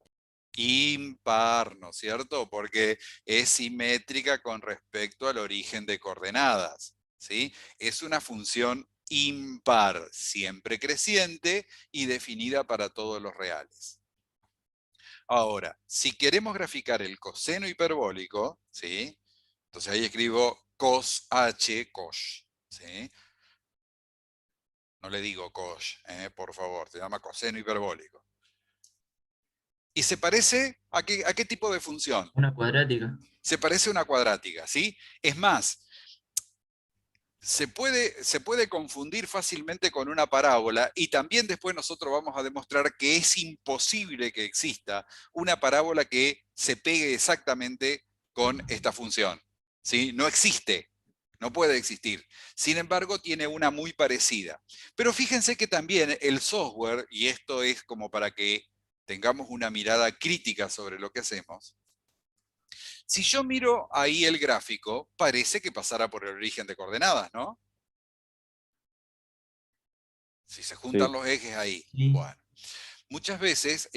Impar, ¿no es cierto? Porque es simétrica con respecto al origen de coordenadas, ¿sí? Es una función impar, siempre creciente y definida para todos los reales. Ahora, si queremos graficar el coseno hiperbólico, ¿sí?, entonces ahí escribo cos h, cos, ¿sí? No le digo cos, por favor, se llama coseno hiperbólico. ¿Y se parece a qué tipo de función? Una cuadrática. Se parece a una cuadrática, ¿sí? Es más, se puede confundir fácilmente con una parábola, y también después nosotros vamos a demostrar que es imposible que exista una parábola que se pegue exactamente con esta función, ¿sí? No existe, no puede existir. Sin embargo, tiene una muy parecida. Pero fíjense que también el software, y esto es como para que tengamos una mirada crítica sobre lo que hacemos, si yo miro ahí el gráfico, parece que pasara por el origen de coordenadas, ¿no? Si se juntan Sí. los ejes ahí. Sí. Bueno, muchas veces,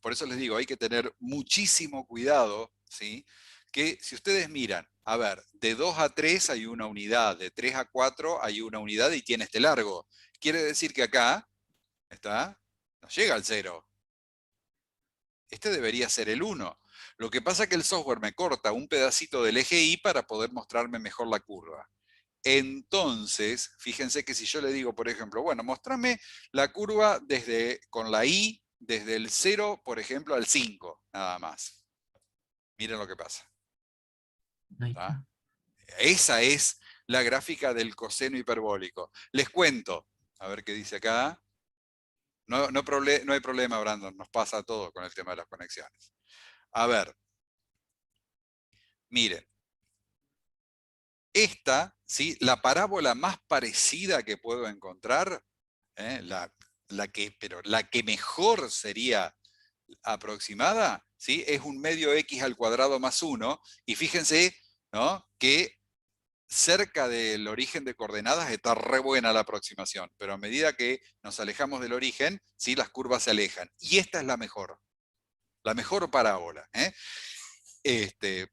por eso les digo, hay que tener muchísimo cuidado, ¿sí? Que si ustedes miran, a ver, de 2 a 3 hay una unidad, de 3 a 4 hay una unidad y tiene este largo. Quiere decir que acá, no llega al 0. Este debería ser el 1. Lo que pasa es que el software me corta un pedacito del eje Y para poder mostrarme mejor la curva. Entonces, fíjense que si yo le digo, por ejemplo, bueno, mostrame la curva con la Y desde el 0, por ejemplo, al 5, nada más. Miren lo que pasa. Ahí está. Esa es la gráfica del coseno hiperbólico. Les cuento, a ver qué dice acá. No hay problema, Brandon, nos pasa todo con el tema de las conexiones. A ver, miren. Esta, ¿sí?, la parábola más parecida que puedo encontrar, la que mejor sería aproximada, ¿sí? Es un medio x al cuadrado más 1, y fíjense, ¿no?, que cerca del origen de coordenadas está re buena la aproximación, pero a medida que nos alejamos del origen, ¿sí?, las curvas se alejan. Y esta es la mejor parábola, ¿eh?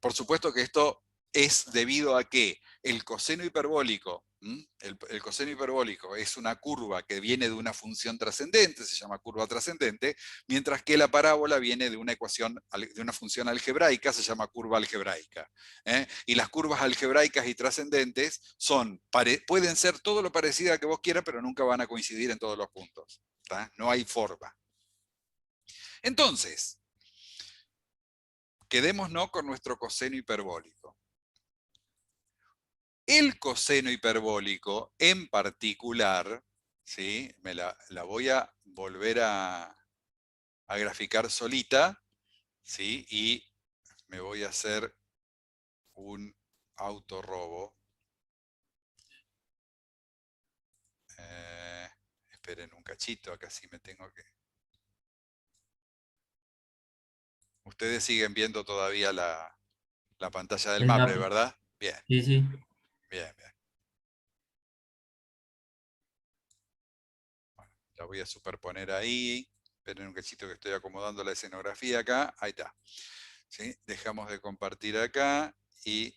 Por supuesto que esto es debido a que el coseno hiperbólico, el coseno hiperbólico es una curva que viene de una función trascendente, se llama curva trascendente, mientras que la parábola viene de una ecuación, de una función algebraica, se llama curva algebraica. Y las curvas algebraicas y trascendentes pueden ser todo lo parecida que vos quieras, pero nunca van a coincidir en todos los puntos. ¿Tá? No hay forma. Entonces, quedémonos con nuestro coseno hiperbólico. El coseno hiperbólico en particular, ¿sí?, me la voy a volver a graficar solita, ¿sí?, y me voy a hacer un autorrobo. Esperen un cachito, acá sí me tengo que... Ustedes siguen viendo todavía la pantalla del El Maple, mapa. ¿verdad? Bien, Sí, sí. bien, bien. Bueno, la voy a superponer ahí. Esperen un cachito que estoy acomodando la escenografía acá. Ahí está. ¿Sí? Dejamos de compartir acá y...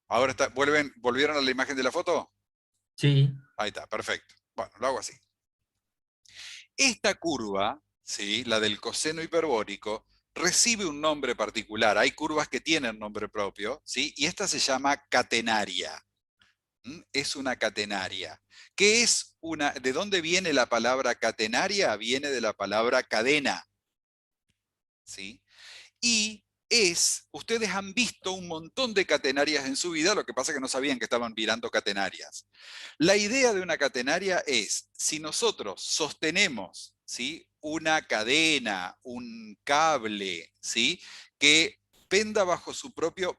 Ahora está, ¿volvieron a la imagen de la foto? Sí. Ahí está, perfecto. Bueno, lo hago así. Esta curva, ¿sí?, la del coseno hiperbólico, recibe un nombre particular. Hay curvas que tienen nombre propio, ¿sí?, y esta se llama catenaria. Es una catenaria. ¿Qué es una? ¿De dónde viene la palabra catenaria? Viene de la palabra cadena. ¿Sí? Y ustedes han visto un montón de catenarias en su vida, lo que pasa es que no sabían que estaban mirando catenarias. La idea de una catenaria es, si nosotros sostenemos, ¿sí?, una cadena, un cable, ¿sí?, que penda bajo su propio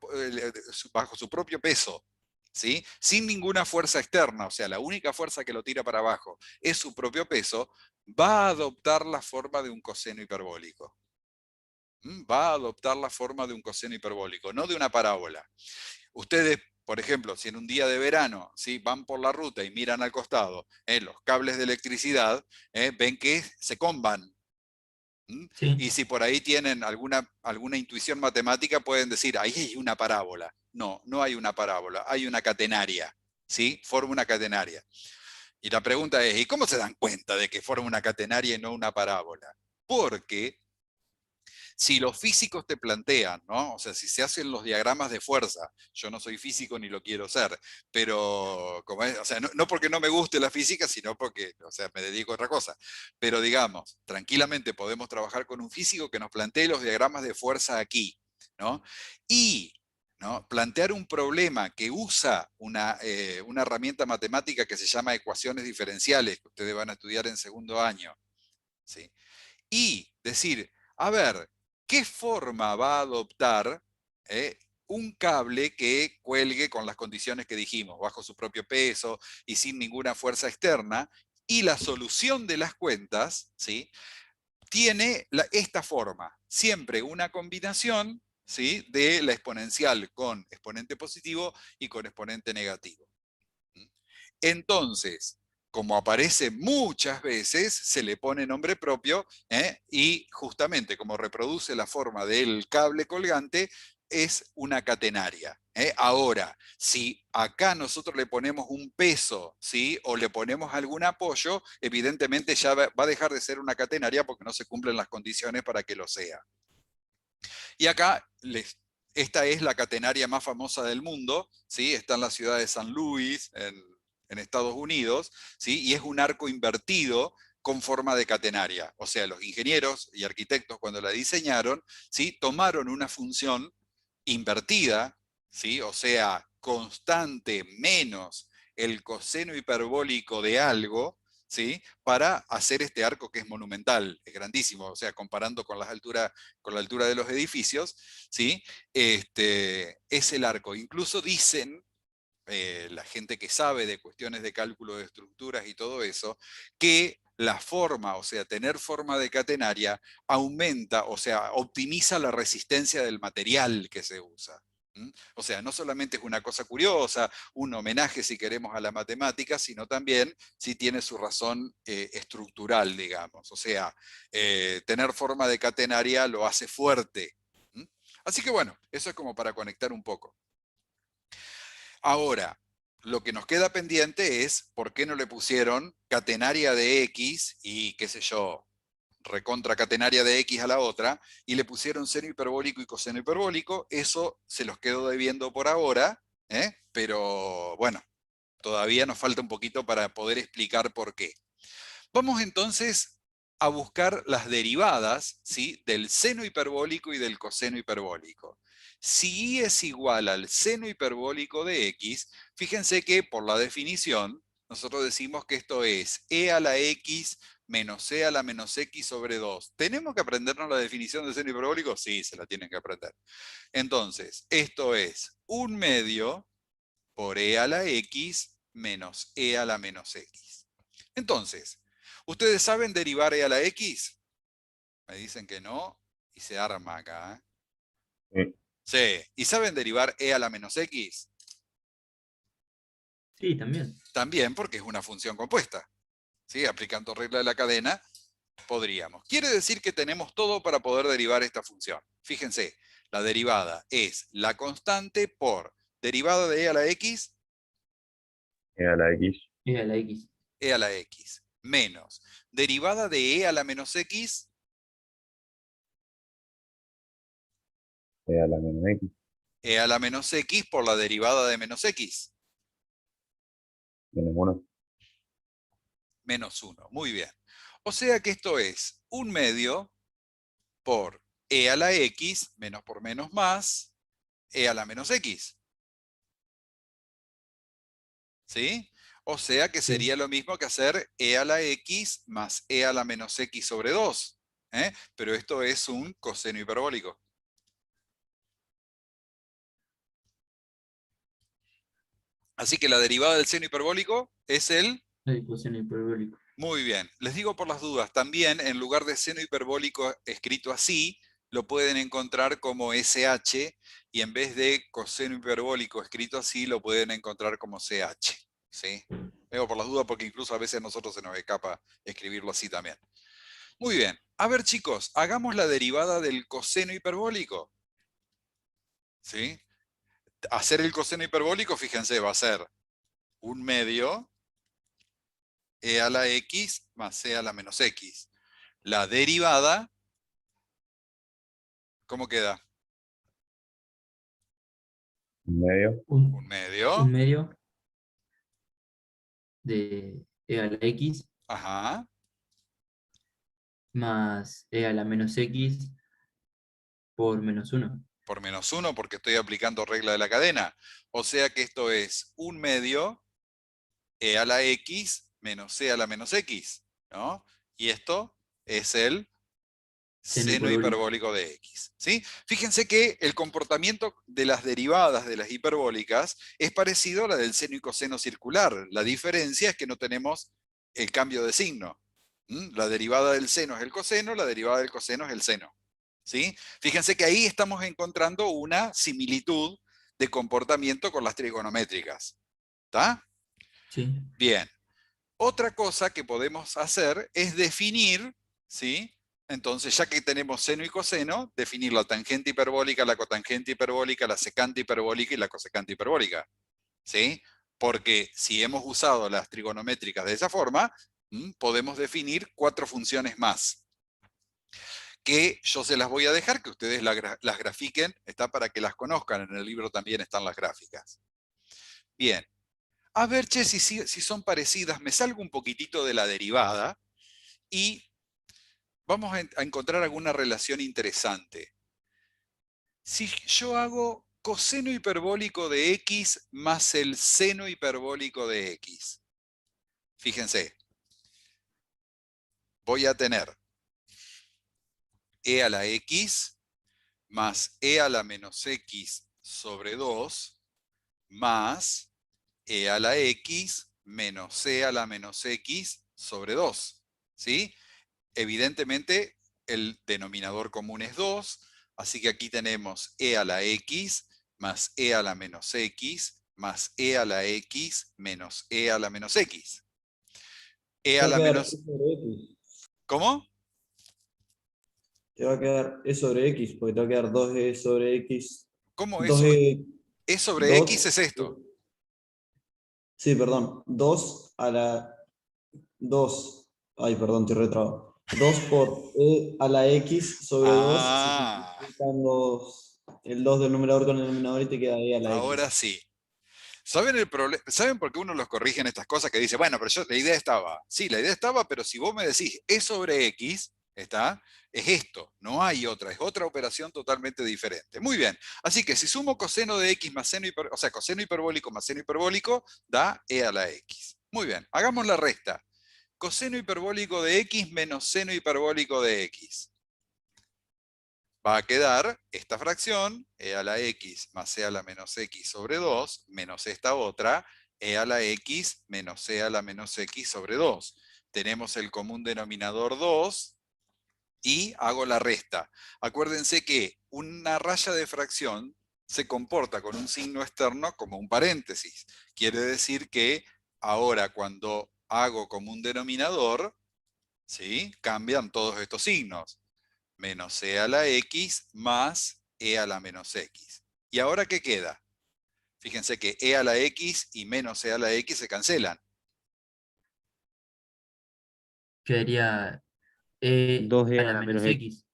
peso, ¿sí?, sin ninguna fuerza externa, o sea, la única fuerza que lo tira para abajo es su propio peso, va a adoptar la forma de un coseno hiperbólico. Va a adoptar la forma de un coseno hiperbólico, no de una parábola. Ustedes, por ejemplo, si en un día de verano, ¿sí?, van por la ruta y miran al costado, los cables de electricidad, ven que se comban. Sí. Y si por ahí tienen alguna intuición matemática, pueden decir, ahí hay una parábola. No, no hay una parábola, hay una catenaria. ¿Sí? Forma una catenaria. Y la pregunta es, ¿y cómo se dan cuenta de que forma una catenaria y no una parábola? Porque si los físicos te plantean, ¿no?, o sea, si se hacen los diagramas de fuerza, yo no soy físico ni lo quiero ser, pero, o sea, no porque no me guste la física, sino porque, o sea, me dedico a otra cosa. Pero digamos, tranquilamente podemos trabajar con un físico que nos plantee los diagramas de fuerza aquí, ¿no? Y, ¿no?, plantear un problema que usa una herramienta matemática que se llama ecuaciones diferenciales, que ustedes van a estudiar en segundo año, ¿sí? Y decir, a ver, ¿qué forma va a adoptar un cable que cuelgue con las condiciones que dijimos, bajo su propio peso y sin ninguna fuerza externa? Y la solución de las cuentas, ¿sí?, tiene esta forma, siempre una combinación, ¿sí?, de la exponencial con exponente positivo y con exponente negativo. Entonces, como aparece muchas veces, se le pone nombre propio, y justamente como reproduce la forma del cable colgante, es una catenaria. Ahora, si acá nosotros le ponemos un peso, ¿sí?, o le ponemos algún apoyo, evidentemente ya va a dejar de ser una catenaria porque no se cumplen las condiciones para que lo sea. Y acá esta es la catenaria más famosa del mundo, ¿sí? Está en la ciudad de San Luis, en Estados Unidos, ¿sí? Y es un arco invertido con forma de catenaria. O sea, los ingenieros y arquitectos cuando la diseñaron, ¿sí?, tomaron una función invertida, ¿sí?, o sea, constante menos el coseno hiperbólico de algo, ¿sí?, para hacer este arco que es monumental, es grandísimo, o sea, comparando con la altura de los edificios, ¿sí?, es el arco. Incluso dicen, la gente que sabe de cuestiones de cálculo de estructuras y todo eso, que la forma, o sea, tener forma de catenaria, aumenta, o sea, optimiza la resistencia del material que se usa. O sea, no solamente es una cosa curiosa, un homenaje, si queremos, a la matemática, sino también si tiene su razón estructural, digamos. O sea, tener forma de catenaria lo hace fuerte. Así que bueno, eso es como para conectar un poco. Ahora, lo que nos queda pendiente es por qué no le pusieron catenaria de X y qué sé yo, recontra catenaria de X a la otra, y le pusieron seno hiperbólico y coseno hiperbólico. Eso se los quedo debiendo por ahora, pero bueno, todavía nos falta un poquito para poder explicar por qué. Vamos entonces a buscar las derivadas, ¿sí?, del seno hiperbólico y del coseno hiperbólico. Si y es igual al seno hiperbólico de x, fíjense que por la definición, nosotros decimos que esto es e a la x menos e a la menos x sobre 2. ¿Tenemos que aprendernos la definición del seno hiperbólico? Sí, se la tienen que aprender. Entonces, esto es 1/2 por e a la x menos e a la menos x. Entonces, ¿ustedes saben derivar e a la x? Me dicen que no, y se arma acá. Sí. ¿Y saben derivar e a la menos x? Sí, también. También, porque es una función compuesta. ¿Sí? Aplicando regla de la cadena, podríamos. Quiere decir que tenemos todo para poder derivar esta función. Fíjense, la derivada es la constante por derivada de e a la x, E a la X. Es a la X. e a la x, menos derivada de e a la menos x, E a la menos X. e a la menos x por la derivada de menos x. Menos 1. Menos 1. Muy bien. O sea que esto es 1/2 por e a la x, menos por menos más, e a la menos x. ¿Sí? O sea que sería lo mismo que hacer e a la x más e a la menos x sobre 2. Pero esto es un coseno hiperbólico. Así que la derivada del seno hiperbólico es el... El coseno hiperbólico. Muy bien. Les digo por las dudas, también en lugar de seno hiperbólico escrito así, lo pueden encontrar como SH, y en vez de coseno hiperbólico escrito así, lo pueden encontrar como CH. ¿Sí? Digo por las dudas porque incluso a veces a nosotros se nos escapa escribirlo así también. Muy bien. A ver, chicos, hagamos la derivada del coseno hiperbólico. ¿Sí? Hacer el coseno hiperbólico, fíjense, va a ser 1/2 e a la x más e a la menos x. La derivada, ¿cómo queda? 1/2. 1/2. 1/2 de e a la X Ajá. más e a la menos X por menos 1. Por menos 1 porque estoy aplicando regla de la cadena. O sea que esto es 1/2 e a la x menos e a la menos x, ¿no? Y esto es el seno hiperbólico de x. ¿Sí? Fíjense que el comportamiento de las derivadas de las hiperbólicas es parecido a la del seno y coseno circular. La diferencia es que no tenemos el cambio de signo. La derivada del seno es el coseno, la derivada del coseno es el seno. ¿Sí? Fíjense que ahí estamos encontrando una similitud de comportamiento con las trigonométricas. ¿Está? Sí. Bien. Otra cosa que podemos hacer es definir, ¿sí? Entonces, ya que tenemos seno y coseno, definir la tangente hiperbólica, la cotangente hiperbólica, la secante hiperbólica y la cosecante hiperbólica. ¿Sí? Porque si hemos usado las trigonométricas de esa forma, podemos definir 4 funciones más. Que yo se las voy a dejar, que ustedes las grafiquen, está para que las conozcan, en el libro también están las gráficas. Bien. A ver, che, si son parecidas, me salgo un poquitito de la derivada y vamos a encontrar alguna relación interesante. Si yo hago coseno hiperbólico de x más el seno hiperbólico de x, fíjense, voy a tener e a la x más e a la menos x sobre 2 más e a la x menos e a la menos x sobre 2. ¿sí? Evidentemente, el denominador común es 2, así que aquí tenemos e a la x más e a la menos x más e a la x menos e a la menos x. E Te a va a la quedar menos... e sobre x. ¿Cómo? Te va a quedar e sobre x, porque te va a quedar 2e sobre x. ¿Cómo eso? 2e, E sobre x 2. es esto. Sí, perdón. 2 a la 2. Ay, perdón, te retrabo. 2 por e a la x sobre 2 se Ah, multiplican el 2 del numerador con el denominador y te queda e a la ahora x. sí. ¿Saben el problema? ¿Saben por qué uno los corrige en estas cosas? Que dice, bueno, pero la idea estaba. Sí, la idea estaba, pero si vos me decís e sobre x, ¿está? Es esto, no hay otra, es otra operación totalmente diferente. Muy bien, así que si sumo coseno de x más seno hiperbólico, o sea, coseno hiperbólico más seno hiperbólico, da e a la x. Muy bien, hagamos la resta. Coseno hiperbólico de x menos seno hiperbólico de x. Va a quedar esta fracción, e a la x más e a la menos x sobre 2, menos esta otra, e a la x menos e a la menos x sobre 2. Tenemos el común denominador 2 y hago la resta. Acuérdense que una raya de fracción se comporta con un signo externo como un paréntesis. Quiere decir que ahora cuando hago común denominador, ¿sí? Cambian todos estos signos. Menos e a la x más e a la menos x. ¿Y ahora qué queda? Fíjense que e a la x y menos e a la x se cancelan. Quedaría e 2e a a la la menos menos x. x.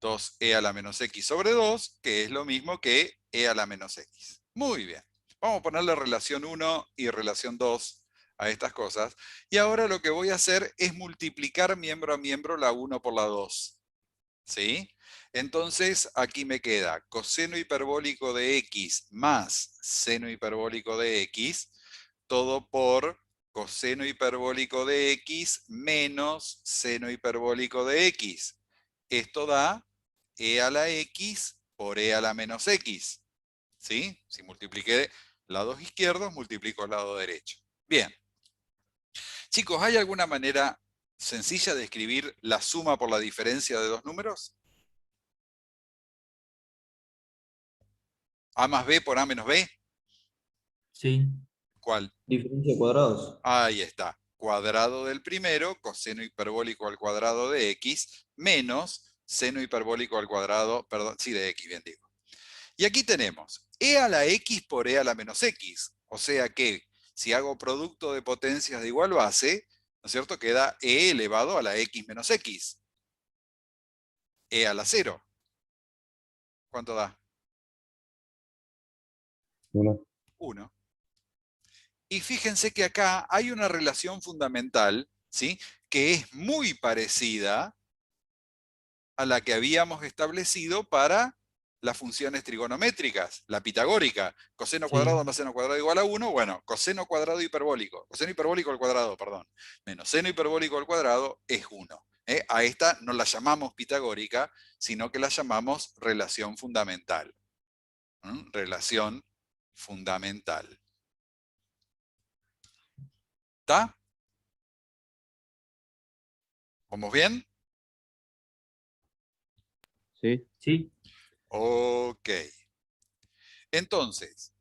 2e a la menos x sobre 2, que es lo mismo que e a la menos x. Muy bien. Vamos a ponerle relación 1 y relación 2 a estas cosas. Y ahora lo que voy a hacer es multiplicar miembro a miembro la 1 por la 2. ¿Sí? Entonces, aquí me queda coseno hiperbólico de x más seno hiperbólico de x, todo por coseno hiperbólico de x menos seno hiperbólico de x. Esto da e a la x por e a la menos x. ¿Sí? Si multipliqué lados izquierdos, multiplico el lado derecho. Bien. Chicos, ¿hay alguna manera sencilla de escribir la suma por la diferencia de dos números? A más b por a menos b. Sí, ¿Cuál? Diferencia de cuadrados. Ahí está. Cuadrado del primero, coseno hiperbólico al cuadrado de x, menos seno hiperbólico al cuadrado, perdón, sí, de x, bien digo. Y aquí tenemos e a la x por e a la menos x. O sea que si hago producto de potencias de igual base, ¿no es cierto? Queda e elevado a la x menos x. E a la 0. ¿Cuánto da? 1. 1. Y fíjense que acá hay una relación fundamental, ¿sí? Que es muy parecida a la que habíamos establecido para las funciones trigonométricas, la pitagórica, coseno sí. cuadrado más seno cuadrado igual a 1, bueno, coseno cuadrado hiperbólico, coseno hiperbólico al cuadrado, perdón, menos seno hiperbólico al cuadrado es 1. A esta no la llamamos pitagórica, sino que la llamamos relación fundamental. Relación fundamental. ¿Está? ¿Vamos bien? ¿Sí? Sí, Ok. Entonces,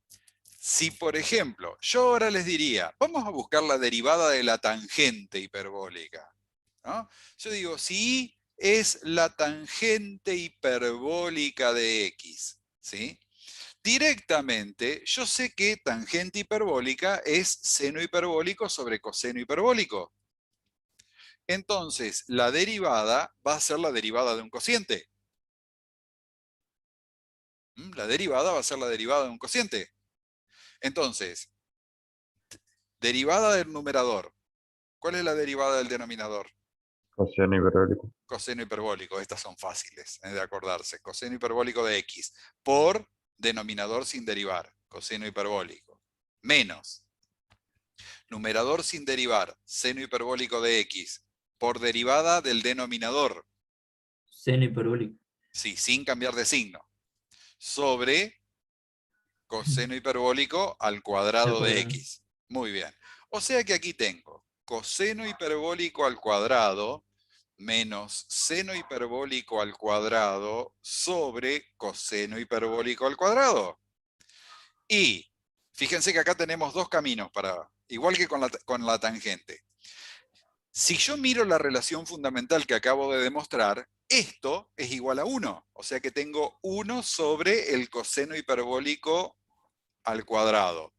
si por ejemplo, yo ahora les diría, vamos a buscar la derivada de la tangente hiperbólica, ¿no? Yo digo, si y es la tangente hiperbólica de x, ¿sí? Directamente, yo sé que tangente hiperbólica es seno hiperbólico sobre coseno hiperbólico. Entonces, la derivada va a ser la derivada de un cociente. La derivada va a ser la derivada de un cociente. Entonces, derivada del numerador. ¿Cuál es la derivada del denominador? Coseno hiperbólico. Coseno hiperbólico. Estas son fáciles de acordarse. Coseno hiperbólico de x por denominador sin derivar. Coseno hiperbólico. Menos numerador sin derivar. Seno hiperbólico de x por derivada del denominador. seno hiperbólico. Sí, sin cambiar de signo. Sobre coseno hiperbólico al cuadrado de cuadrado. x. Muy bien. O sea que aquí tengo coseno hiperbólico al cuadrado menos seno hiperbólico al cuadrado sobre coseno hiperbólico al cuadrado. Y fíjense que acá tenemos dos caminos para, igual que con la tangente. Si yo miro la relación fundamental que acabo de demostrar, esto es igual a 1. O sea que tengo 1 sobre el coseno hiperbólico al cuadrado.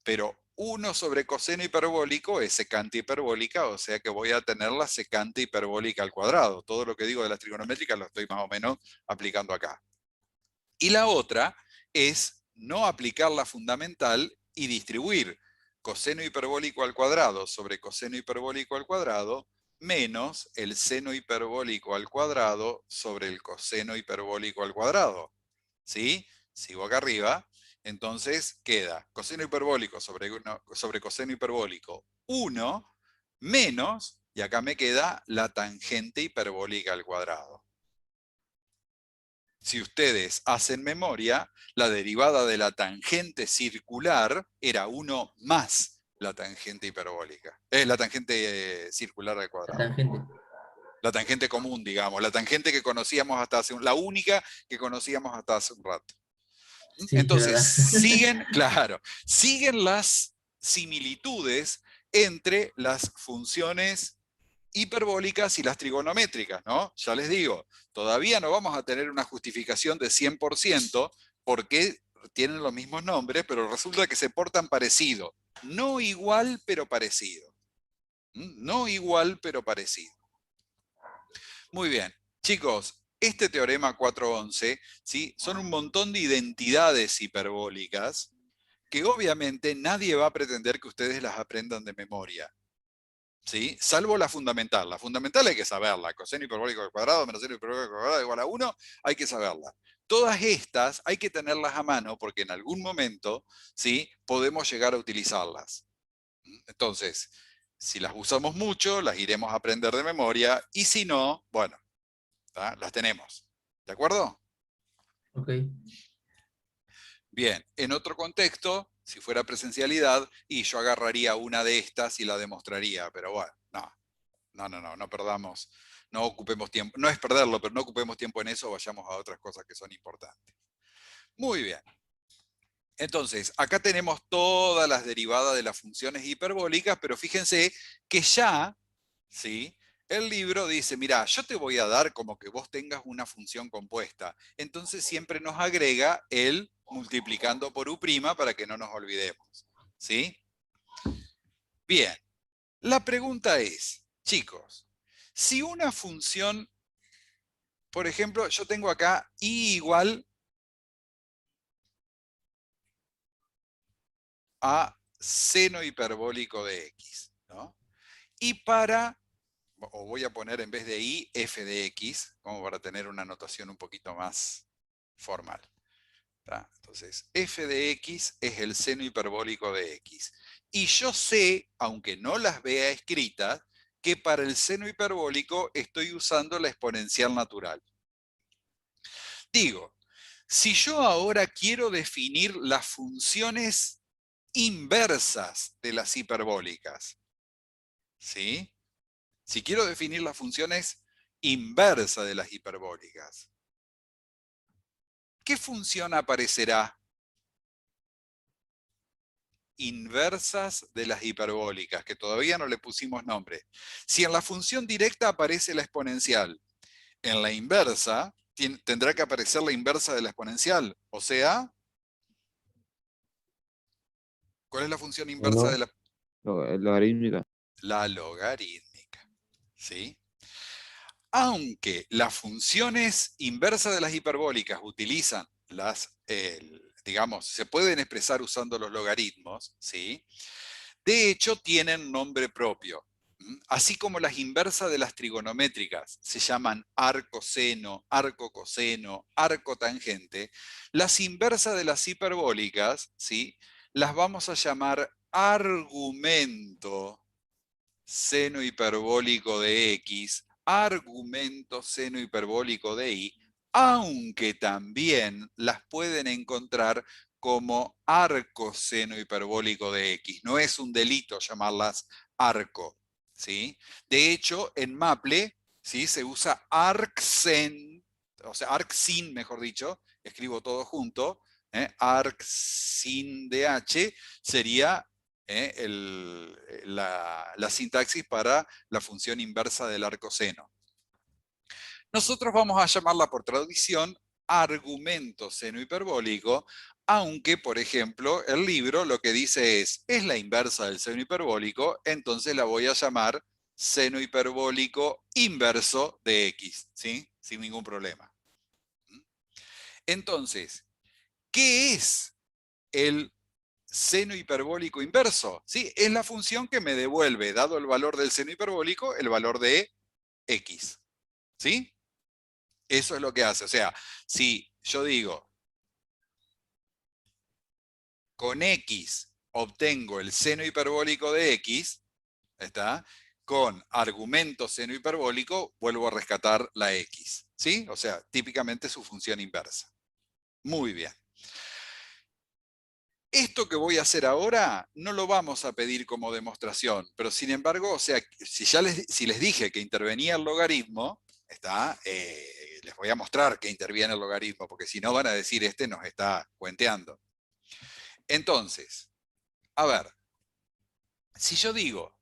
Pero 1 sobre coseno hiperbólico es secante hiperbólica, o sea que voy a tener la secante hiperbólica al cuadrado. Todo lo que digo de las trigonométricas lo estoy más o menos aplicando acá. Y la otra es no aplicar la fundamental y distribuir coseno hiperbólico al cuadrado sobre coseno hiperbólico al cuadrado menos el seno hiperbólico al cuadrado sobre el coseno hiperbólico al cuadrado. ¿Sí? Sigo acá arriba. Entonces queda coseno hiperbólico sobre coseno hiperbólico 1 menos, y acá me queda la tangente hiperbólica al cuadrado. Si ustedes hacen memoria, la derivada de la tangente circular era 1 más la tangente hiperbólica. La tangente circular al La cuadrado. tangente. La tangente común, digamos. La tangente que conocíamos hasta la única que conocíamos hasta hace un rato. Sí, es Entonces, verdad. claro, siguen las similitudes entre las funciones hiperbólicas y las trigonométricas, ¿no? Ya les digo, todavía no vamos a tener una justificación de 100% porque tienen los mismos nombres, pero resulta que se portan parecido. No igual, pero parecido. No igual, pero parecido. Muy bien. Chicos, este teorema 411, ¿sí? Son un montón de identidades hiperbólicas que obviamente nadie va a pretender que ustedes las aprendan de memoria. ¿Sí? Salvo la fundamental. La fundamental hay que saberla. Coseno hiperbólico al cuadrado menos seno hiperbólico al cuadrado igual a 1, hay que saberla. Todas estas hay que tenerlas a mano porque en algún momento, ¿sí? Podemos llegar a utilizarlas. Entonces, si las usamos mucho, las iremos a aprender de memoria, y si no, bueno, ¿tá? Las tenemos. ¿De acuerdo? Ok. Bien, en otro contexto, si fuera presencialidad, y yo agarraría una de estas y la demostraría, pero bueno, no perdamos, no ocupemos tiempo, no es perderlo, pero no ocupemos tiempo en eso, vayamos a otras cosas que son importantes. Muy bien. Entonces, acá tenemos todas las derivadas de las funciones hiperbólicas, pero fíjense que ya, ¿sí? El libro dice, mira, yo te voy a dar como que vos tengas una función compuesta. Entonces siempre nos agrega el multiplicando por U' para que no nos olvidemos. ¿Sí? Bien, la pregunta es, chicos, si una función, por ejemplo, yo tengo acá y igual a seno hiperbólico de x, ¿no? Y o voy a poner en vez de y, f de x, como para tener una notación un poquito más formal. ¿Tá? Entonces, f de x es el seno hiperbólico de x. Y yo sé, aunque no las vea escritas, que para el seno hiperbólico estoy usando la exponencial natural. Digo, si yo ahora quiero definir las funciones inversas de las hiperbólicas, ¿sí? Si quiero definir las funciones inversas de las hiperbólicas, ¿qué función aparecerá? Inversas de las hiperbólicas, que todavía no le pusimos nombre. Si en la función directa aparece la exponencial, en la inversa tendrá que aparecer la inversa de la exponencial. O sea, ¿cuál es la función inversa de la? Logarítmica. La logarítmica. ¿Sí? Aunque las funciones inversas de las hiperbólicas utilizan digamos, se pueden expresar usando los logaritmos, ¿sí? De hecho, tienen nombre propio. Así como las inversas de las trigonométricas se llaman arcoseno, arcocoseno, arcotangente, las inversas de las hiperbólicas, ¿sí? Las vamos a llamar argumento seno hiperbólico de x, argumento seno hiperbólico de y, aunque también las pueden encontrar como arco seno hiperbólico de x. No es un delito llamarlas arco, ¿sí? De hecho, en Maple, ¿sí? Se usa arcsin, o sea, arcsin, mejor dicho, escribo todo junto, arcsin de H sería la sintaxis para la función inversa del arcoseno. Nosotros vamos a llamarla por tradición argumento seno hiperbólico, aunque, por ejemplo, el libro lo que dice es la inversa del seno hiperbólico, entonces la voy a llamar seno hiperbólico inverso de x, ¿sí? Sin ningún problema. Entonces, ¿qué es el seno hiperbólico inverso? ¿Sí? Es la función que me devuelve, dado el valor del seno hiperbólico, el valor de x. ¿Sí? Eso es lo que hace. O sea, si yo digo, con x obtengo el seno hiperbólico de x, ¿está? Con argumento seno hiperbólico vuelvo a rescatar la x. ¿Sí? O sea, típicamente su función inversa. Muy bien. Esto que voy a hacer ahora no lo vamos a pedir como demostración, pero sin embargo, o sea, si les dije que intervenía el logaritmo, ¿está? Les voy a mostrar que interviene el logaritmo, porque si no van a decir, este nos está cuenteando. Entonces, a ver, si yo digo,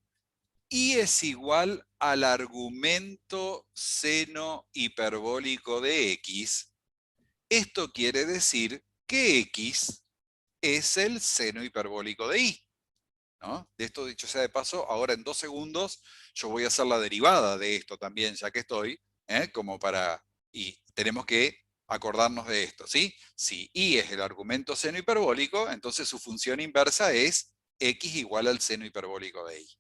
y es igual al argumento seno hiperbólico de x, esto quiere decir que x es el seno hiperbólico de y. ¿No? De esto, dicho sea de paso, ahora en 2 segundos yo voy a hacer la derivada de esto también, ya que estoy, como para, y tenemos que acordarnos de esto, ¿sí? Si y es el argumento seno hiperbólico, entonces su función inversa es x igual al seno hiperbólico de y.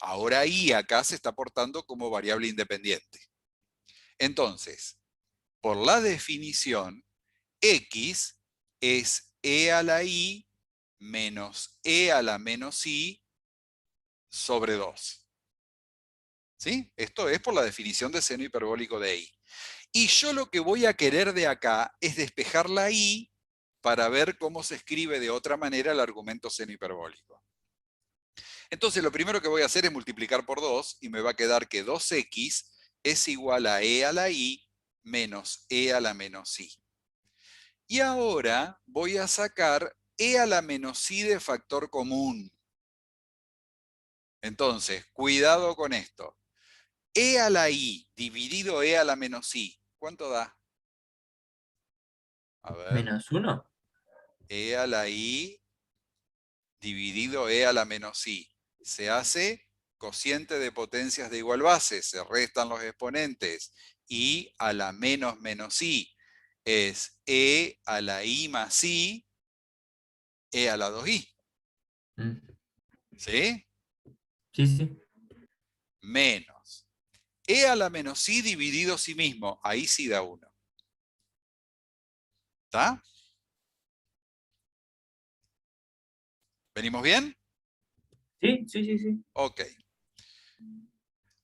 Ahora y acá se está portando como variable independiente. Entonces, por la definición, x es e a la i menos e a la menos i sobre 2. ¿Sí? Esto es por la definición de seno hiperbólico de i. Y yo lo que voy a querer de acá es despejar la i para ver cómo se escribe de otra manera el argumento seno hiperbólico. Entonces lo primero que voy a hacer es multiplicar por 2 y me va a quedar que 2x es igual a e a la i menos e a la menos i. Y ahora voy a sacar e a la menos i de factor común. Entonces, cuidado con esto. E a la i dividido e a la menos i, ¿cuánto da? A ver, -1. e a la i dividido e a la menos i. Se hace cociente de potencias de igual base, se restan los exponentes. I a la menos menos i es e a la i más i, e a la 2i. Mm, ¿Sí? Sí, sí. Menos e a la menos i dividido sí mismo, ahí sí da 1. ¿Está? ¿Venimos bien? Sí, sí, sí, sí. Ok.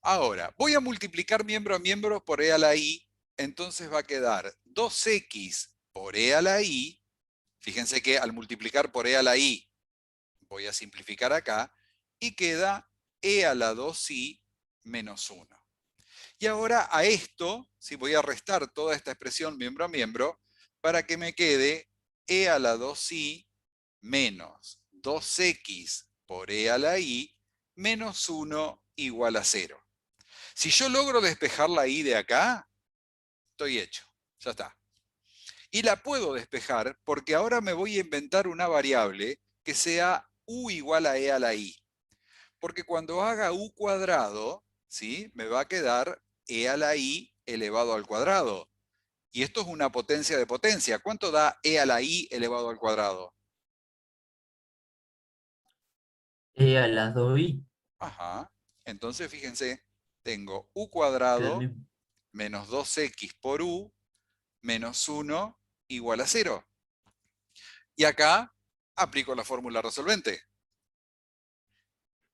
Ahora, voy a multiplicar miembro a miembro por e a la i, entonces va a quedar 2x por e a la i. Fíjense que al multiplicar por e a la i, voy a simplificar acá, y queda e a la 2i menos 1. Y ahora a esto, ¿sí? Voy a restar toda esta expresión miembro a miembro, para que me quede e a la 2i menos 2x por e a la i menos 1 igual a 0. Si yo logro despejar la i de acá, estoy hecho, ya está. Y la puedo despejar porque ahora me voy a inventar una variable que sea u igual a e a la i. Porque cuando haga u cuadrado, ¿sí? Me va a quedar e a la i elevado al cuadrado. Y esto es una potencia de potencia. ¿Cuánto da e a la i elevado al cuadrado? E a las 2i. Ajá. Entonces, fíjense, tengo u Que es lo cuadrado mismo. menos 2x por u menos 1 igual a 0. Y acá aplico la fórmula resolvente.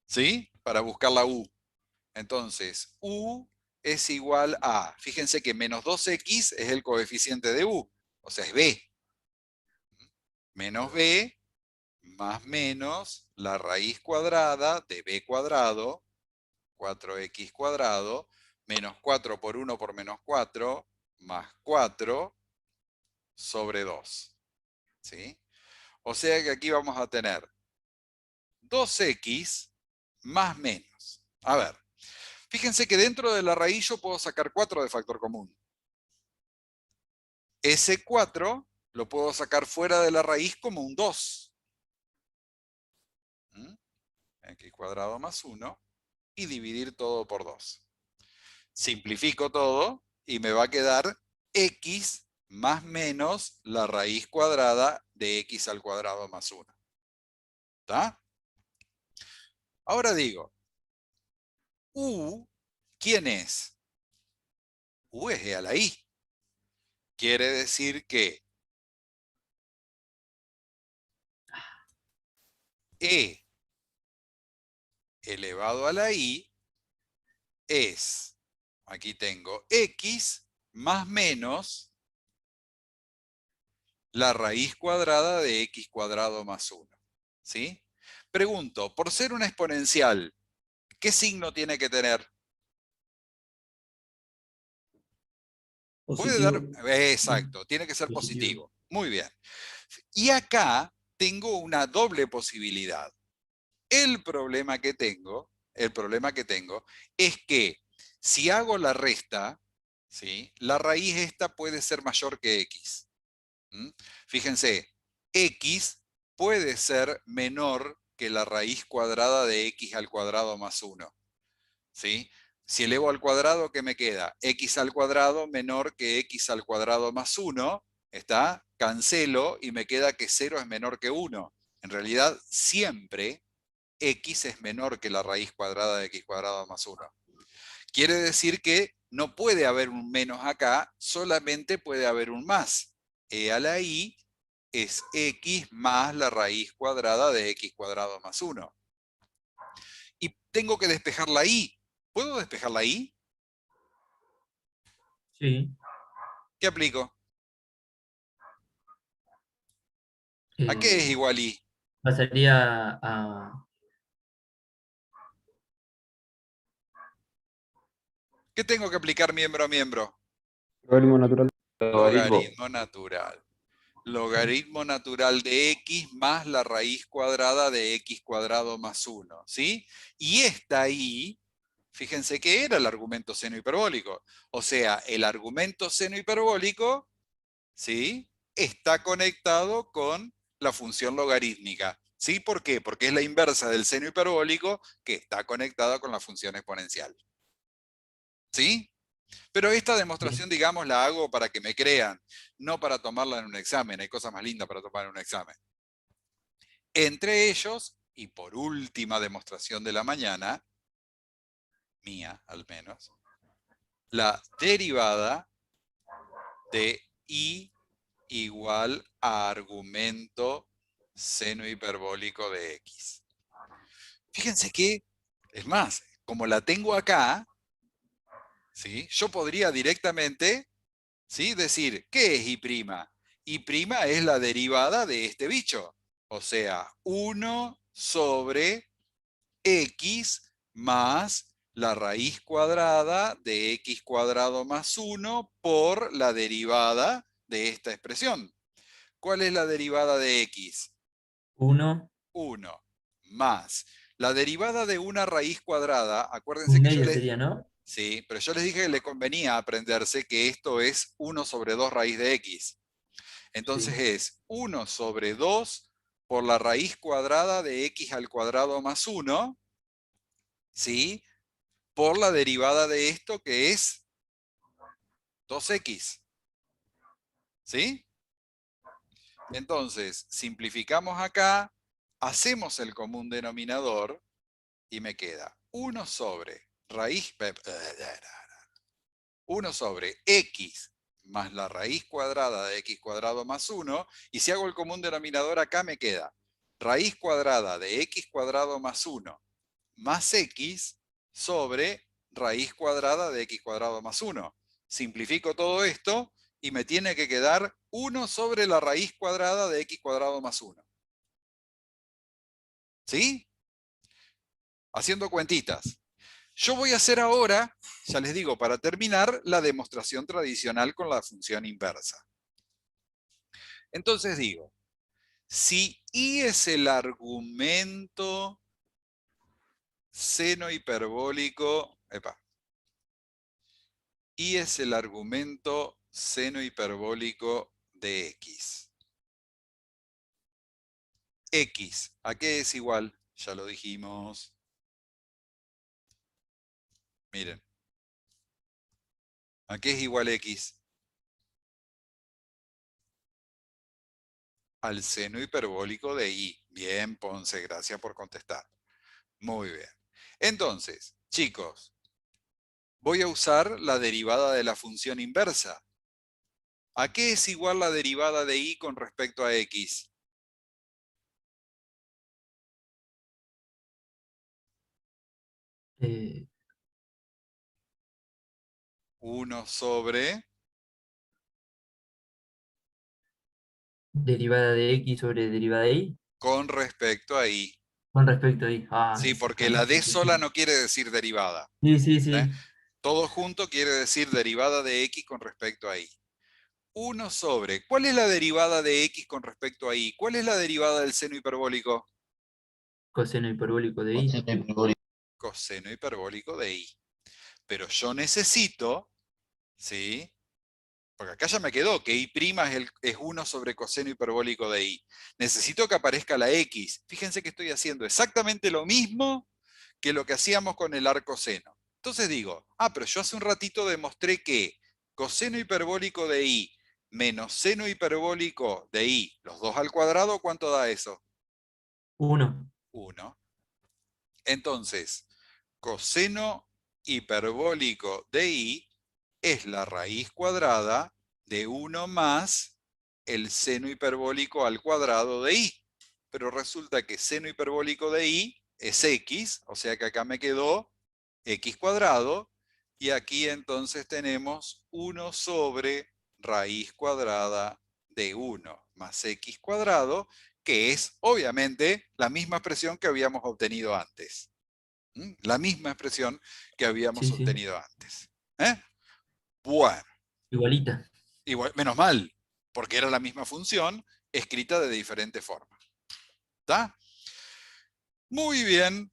¿Sí? Para buscar la u. Entonces, u es igual a, fíjense que menos 2x es el coeficiente de u, o sea, es b. Menos b más menos la raíz cuadrada de b cuadrado 4x cuadrado, menos 4 por 1 por menos 4, más 4 sobre 2. ¿Sí? O sea que aquí vamos a tener 2x más menos. A ver, fíjense que dentro de la raíz yo puedo sacar 4 de factor común. Ese 4 lo puedo sacar fuera de la raíz como un 2. X cuadrado más 1 y dividir todo por 2. Simplifico todo y me va a quedar x más menos la raíz cuadrada de x al cuadrado más 1. ¿Está? Ahora digo, u, ¿quién es? U es e a la i. Quiere decir que e elevado a la i es, aquí tengo x más menos la raíz cuadrada de x cuadrado más 1. ¿Sí? Pregunto, por ser una exponencial, ¿qué signo tiene que tener? Puede dar, Positivo. exacto, tiene que ser positivo. Muy bien. Y acá tengo una doble posibilidad. El problema que tengo es que si hago la resta, ¿sí? La raíz esta puede ser mayor que x. Fíjense, x puede ser menor que la raíz cuadrada de x al cuadrado más 1. ¿Sí? Si elevo al cuadrado, ¿qué me queda? X al cuadrado menor que x al cuadrado más 1. ¿Está? Cancelo y me queda que 0 es menor que 1. En realidad, siempre x es menor que la raíz cuadrada de x cuadrado más 1. Quiere decir que no puede haber un menos acá, solamente puede haber un más. E a la i es x más la raíz cuadrada de x cuadrado más 1. Y tengo que despejar la i. ¿Puedo despejar la i? Sí. ¿Qué aplico? ¿A qué es igual i? Pasaría a... ¿Qué tengo que aplicar miembro a miembro? Logaritmo natural. Logaritmo natural. Logaritmo natural de x más la raíz cuadrada de x cuadrado más 1. ¿Sí? Y esta i, fíjense que era el argumento seno hiperbólico. O sea, el argumento seno hiperbólico, ¿sí? Está conectado con la función logarítmica. ¿Sí? ¿Por qué? Porque es la inversa del seno hiperbólico que está conectada con la función exponencial. ¿Sí? Pero esta demostración, digamos, la hago para que me crean, no para tomarla en un examen. Hay cosas más lindas para tomar en un examen. Entre ellos, y por última demostración de la mañana, mía al menos, la derivada de i igual a argumento seno hiperbólico de x. Fíjense que, es más, como la tengo acá, ¿sí? Yo podría directamente, ¿sí? Decir, ¿qué es I'? I' es la derivada de este bicho. O sea, 1 sobre x más la raíz cuadrada de x cuadrado más 1 por la derivada de esta expresión. ¿Cuál es la derivada de x? 1. 1 más la derivada de una raíz cuadrada. Acuérdense Un que yo medio les... sería, ¿no? Sí, pero yo les dije que le convenía aprenderse que esto es 1 sobre 2 raíz de x. Entonces Sí. es 1 sobre 2 por la raíz cuadrada de x al cuadrado más 1, ¿sí? Por la derivada de esto que es 2x. ¿Sí? Entonces, simplificamos acá, hacemos el común denominador y me queda 1 sobre raíz... 1 sobre x más la raíz cuadrada de x cuadrado más 1, y si hago el común denominador acá me queda raíz cuadrada de x cuadrado más 1 más x sobre raíz cuadrada de x cuadrado más 1. Simplifico todo esto y me tiene que quedar 1 sobre la raíz cuadrada de x cuadrado más 1. ¿Sí? Haciendo cuentitas. Yo voy a hacer ahora, ya les digo, para terminar, la demostración tradicional con la función inversa. Entonces digo, si I es el argumento seno hiperbólico, I es el argumento seno hiperbólico de X. X, ¿a qué es igual? Ya lo dijimos. Miren. ¿A qué es igual X? Al seno hiperbólico de I. Bien, Ponce, gracias por contestar. Muy bien. Entonces, chicos, voy a usar la derivada de la función inversa. ¿A qué es igual la derivada de I con respecto a X? Eh, 1 sobre... derivada de X sobre derivada de Y. con respecto a I. Con respecto a Y. Ah, Sí, porque la D sola no quiere decir derivada. Sí, sí, ¿eh? sí. Todo junto quiere decir derivada de X con respecto a Y. 1 sobre... ¿Cuál es la derivada de X con respecto a Y? ¿Cuál es la derivada del seno hiperbólico? Coseno hiperbólico de Y. Coseno hiperbólico de I. Pero yo necesito, ¿sí? Porque acá ya me quedó que I' es 1 sobre coseno hiperbólico de I. Necesito que aparezca la X. Fíjense que estoy haciendo exactamente lo mismo que lo que hacíamos con el arco seno. Entonces digo, pero yo hace un ratito demostré que coseno hiperbólico de I menos seno hiperbólico de I, los dos al cuadrado, ¿cuánto da eso? 1. 1. Entonces, coseno hiperbólico de I es la raíz cuadrada de 1 más el seno hiperbólico al cuadrado de I. Pero resulta que seno hiperbólico de I es X, o sea que acá me quedó X cuadrado, y aquí entonces tenemos 1 sobre raíz cuadrada de 1 más X cuadrado, que es obviamente la misma expresión que habíamos obtenido antes. La misma expresión que habíamos Sí, sí. obtenido antes. Bueno, Igualita. igual, menos mal, porque era la misma función escrita de diferente forma. ¿Está? Muy bien.